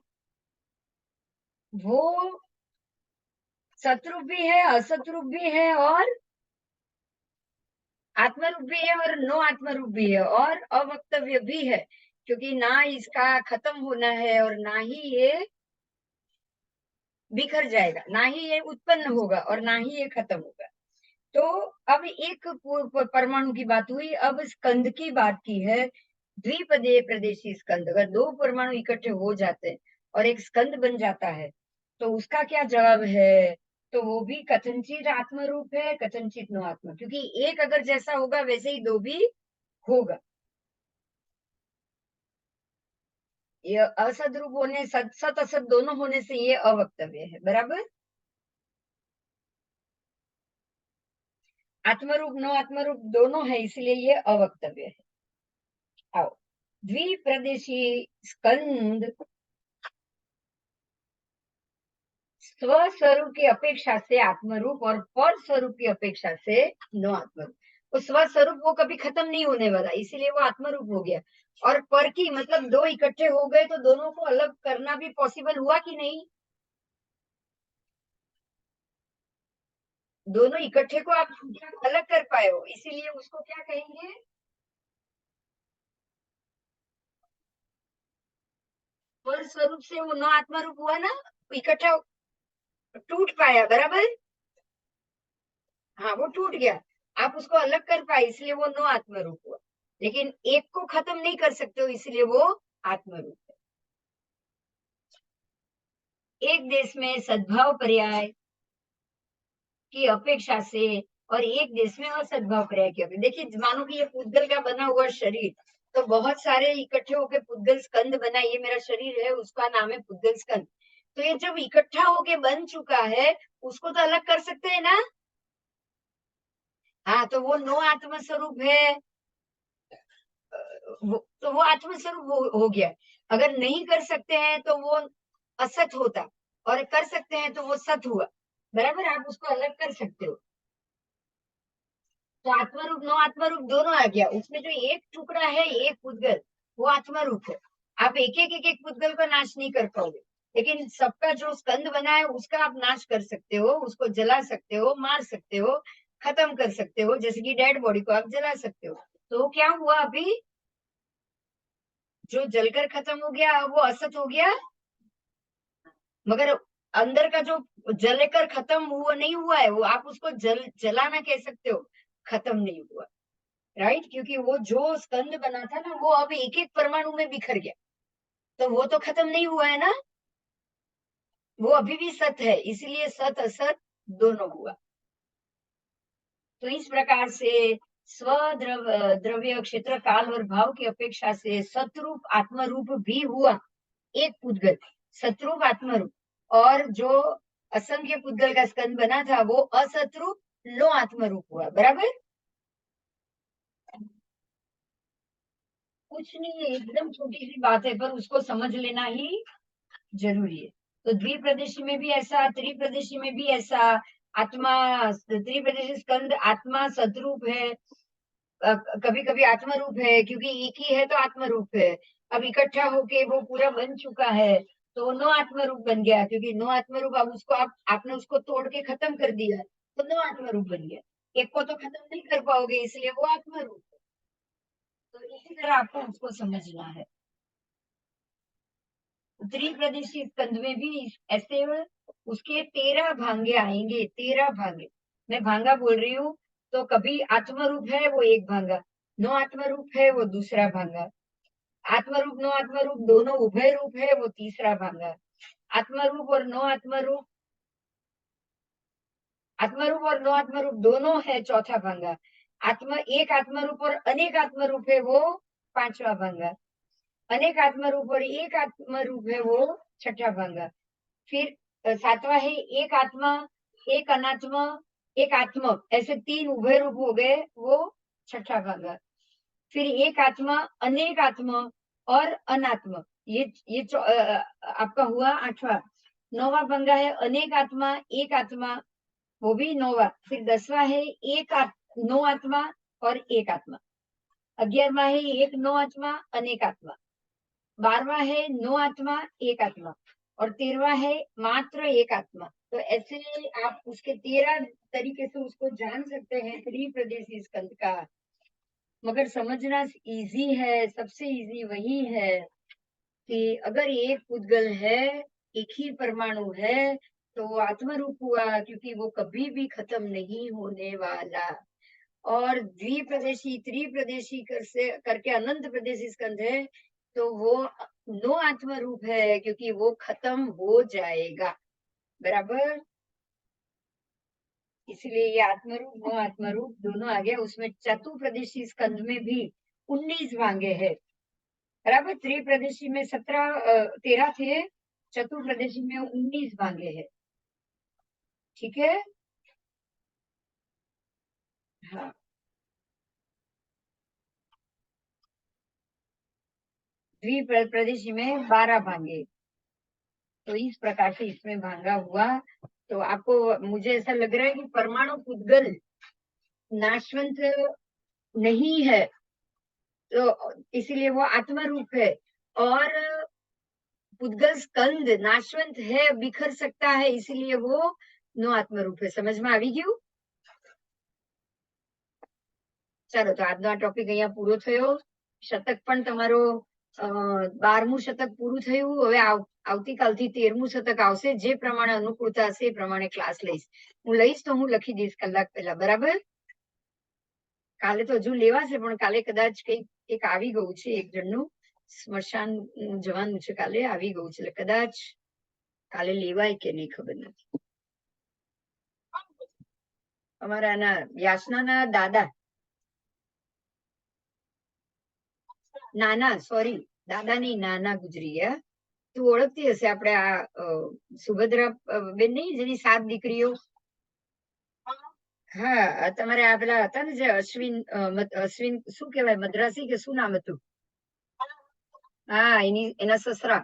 वो सतरूप भी है, असतरूप भी है, और आत्मरूप भी है, और नो आत्मरूप भी है, और अवक्तव्य भी है, क्योंकि ना इसका खत्म होना है और ना ही ये बिखर जाएगा, ना ही ये उत्पन्न होगा और ना ही ये खत्म होगा। तो अब एक परमाणु की बात हुई, अब स्कंद की बात की है। द्विपदीय प्रदेशी स्कंद, अगर दो परमाणु इकट्ठे हो जाते हैं और एक स्कंद बन जाता है तो उसका क्या जवाब है? तो वो भी कथनचित आत्मरूप है, कथनचित नो आत्मा, क्योंकि एक अगर जैसा होगा वैसे ही दो भी होगा। ये असद रूप होने, सत सत असत दोनों होने से ये अवक्तव्य है, बराबर। आत्मरूप नो आत्मरूप दोनों है, इसलिए ये अवक्तव्य है। आओ, द्विप्रदेशी स्कंद स्वस्वरूप की अपेक्षा से आत्मरूप और पर स्वरूप की अपेक्षा से नो आत्मरूप। वो स्वस्वरूप वो कभी खत्म नहीं होने वाला, इसीलिए वो आत्मरूप हो गया। और पर की मतलब दो इकट्ठे हो गए तो दोनों को अलग करना भी पॉसिबल हुआ कि नहीं? दोनों इकट्ठे को आप अलग कर पाए हो, इसीलिए उसको क्या कहेंगे? पर स्वरूप से वो नो आत्मरूप हुआ ना, इकट्ठा टूट पाया, बराबर। हाँ, वो टूट गया, आप उसको अलग कर पाए, इसलिए वो नो आत्मरूप हुआ। लेकिन एक को खत्म नहीं कर सकते हो, इसलिए वो आत्मरूप है। एक देश में सद्भाव पर्याय की अपेक्षा से और एक देश में असद्भाव पर्याय की अपेक्षा, देखिए मानो कि ये पुद्गल का बना हुआ शरीर, तो बहुत सारे इकट्ठे होके पुद्गल स्कंद बना, ये मेरा शरीर है, उसका नाम है पुद्गल स्कंद। तो ये जब इकट्ठा होके बन चुका है, उसको तो अलग कर सकते हैं ना? हाँ, तो वो नो आत्म स्वरूप है, तो वो आत्मस्वरूप हो गया। अगर नहीं कर सकते हैं तो वो असत होता, और कर सकते हैं तो वो सत हुआ, बराबर। आप उसको अलग कर सकते हो, तो आत्मरूप नो आत्मरूप दोनों आ गया। उसमें जो एक टुकड़ा है, एक पुद्गल, वो आत्मरूप है। आप एक एक पुद्गल को नाश नहीं कर पाओगे, लेकिन सबका जो स्कंद बना है उसका आप नाश कर सकते हो, उसको जला सकते हो, मार सकते हो, खत्म कर सकते हो, जैसे कि डेड बॉडी को आप जला सकते हो। तो क्या हुआ अभी, जो जलकर खत्म हो गया वो असत हो गया, मगर अंदर का जो जलकर खत्म हुआ नहीं हुआ है, वो आप उसको जलाना कह सकते हो, खत्म नहीं हुआ, राइट। क्योंकि वो जो स्कंद बना था ना, वो अब एक एक परमाणु में बिखर गया, तो वो तो खत्म नहीं हुआ है ना, वो अभी भी सत है, इसलिए सत असत दोनों हुआ। तो इस प्रकार से स्वद्रव द्रव्य क्षेत्र काल और भाव की अपेक्षा से सतरूप आत्मरूप भी हुआ एक पुद्गल, सतरूप आत्मरूप, और जो असंख्य पुद्गल का स्कंद बना था वो असतरूप लो आत्मरूप हुआ, बराबर। कुछ नहीं है, एकदम छोटी सी बात है, पर उसको समझ लेना ही जरूरी है। तो द्विप्रदेशी में भी ऐसा, त्रिप्रदेशी में भी ऐसा, आत्मा त्रिप्रदेशी स्कंद आत्मा सतरूप है, कभी कभी आत्मरूप है, क्योंकि एक ही है तो आत्मरूप है। अब इकट्ठा होके वो पूरा बन चुका है, तो नो आत्मरूप बन गया, क्योंकि नो आत्मरूप, अब उसको आपने उसको तोड़ के खत्म कर दिया, तो नो आत्मरूप बन गया। एक को तो खत्म नहीं कर पाओगे, इसलिए वो आत्मरूप है। तो इसी तरह आपको उसको समझना है। त्रिप्रदेशी स्कंद में भी ऐसे उसके 13 भांगे आएंगे, 13 भांगे। मैं भांगा बोल रही हूँ, तो कभी आत्मरूप है वो एक भांगा, नो आत्मरूप है वो दूसरा भांगा, आत्मरूप नो आत्मरूप दोनों उभय रूप है वो तीसरा भांगा, आत्मरूप और नो आत्मरूप, आत्मरूप और नो आत्मरूप दोनों है चौथा भांगा, एक आत्मरूप और अनेक आत्मरूप है वो पांचवा भांगा, अनेक आत्मरूप और एक आत्मरूप है वो छठा भांगा। फिर सातवां है एक आत्मा, एक अनात्मा, एक आत्मा, ऐसे तीन उभय रूप हो गए, वो छठा भांगा। फिर एक आत्मा, अनेक आत्मा और अनात्मा, ये आपका हुआ आठवां। नौवां भंगा है अनेक आत्मा, एक आत्मा, वो भी नौवा। फिर 10वां है नो आत्मा और एक आत्मा। 11वां है एक नो आत्मा, अनेक आत्मा। 12वां है नो आत्मा, एक आत्मा। और 13वां है मात्र एक आत्मा। तो ऐसे आप उसके 13 तरीके से उसको जान सकते हैं त्रिप्रदेशी स्कंद का। मगर समझना इजी है, सबसे इजी वही है कि अगर एक पुद्गल है, एक ही परमाणु है, तो वो आत्मरूप हुआ, क्योंकि वो कभी भी खत्म नहीं होने वाला। और द्विप्रदेशी त्रिप्रदेशी करके अनंत प्रदेशी स्कंद है, तो वो नो आत्म रूप है, क्योंकि वो खत्म हो जाएगा, बराबर। इसलिए ये आत्मरूप नो आत्मरूप दोनों आ गया। उसमें चतुप्रदेशी स्कंद में भी 19 भांगे हैं, बराबर। त्रिप्रदेशी में 13 थे, चतुप्रदेशी में 19 भांगे हैं, ठीक है। हाँ, द्विप्रदेशी में 12 भांगे। तो इस प्रकार से इसमें भांगा हुआ। तो आपको, मुझे ऐसा लग रहा है कि परमाणु पुद्गल नाशवंत नहीं है, तो इसीलिए वो आत्मा रूप है। और पुद्गल स्कंद नाशवंत है, बिखर सकता है, इसीलिए वो नो आत्मा रूप है। समझ में આવી ગયું? ચાલો, તો આજનો આ ટોપિક અહીંયા પૂરો થયો। શતક પણ તમારો 12મું શતક પૂરું થયું। હવે આવતીકાલથી 13મું શતક આવશે, જે પ્રમાણે અનુકૂળતા હશે એ પ્રમાણે ક્લાસ લઈશ। હું લઈશ તો હું લખી દઈશ કલાક પહેલા, બરાબર। કાલે તો હજુ લેવાશે, પણ કાલે કદાચ કંઈક એક આવી ગયું છે, એક જણનું સ્મશાન જવાનું છે, કાલે આવી ગયું છે, એટલે કદાચ કાલે લેવાય કે નહીં ખબર નથી। અમારા યાચનાના દાદા, નાના, સોરી, દાદા નહીં, નાના ગુજરી ગયા। તું ઓળખતી હશે, આપણે આ સુભદ્રા બેન નહીં, જેની 7 દીકરીઓ। હા, તમારે આ પેલા હતા ને, જે અશ્વિન શું કહેવાય, મદ્રાસી કે શું નામ હતું? હા, એના સસરા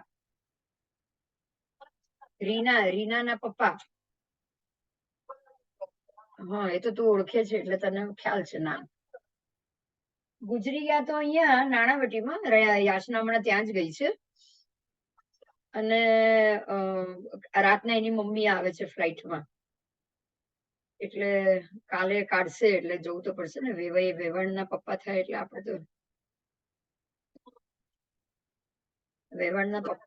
રીનાના પપ્પા। હા, એ તો તું ઓળખે છે, એટલે તને ખ્યાલ છે નામ। ગુજરી ગયા તો અહીંયા નાણાવટીમાં રહ્યા, યાચના હમણાં ત્યાં જ ગઈ છે। અને રાતના એની મમ્મી આવે છે ફ્લાઇટમાં। એટલે કાલે કાઢશે એટલે જોવું તો પડશે ને. વેવાણના પપ્પા થાય એટલે આપણે તો વેવાણના પપ્પા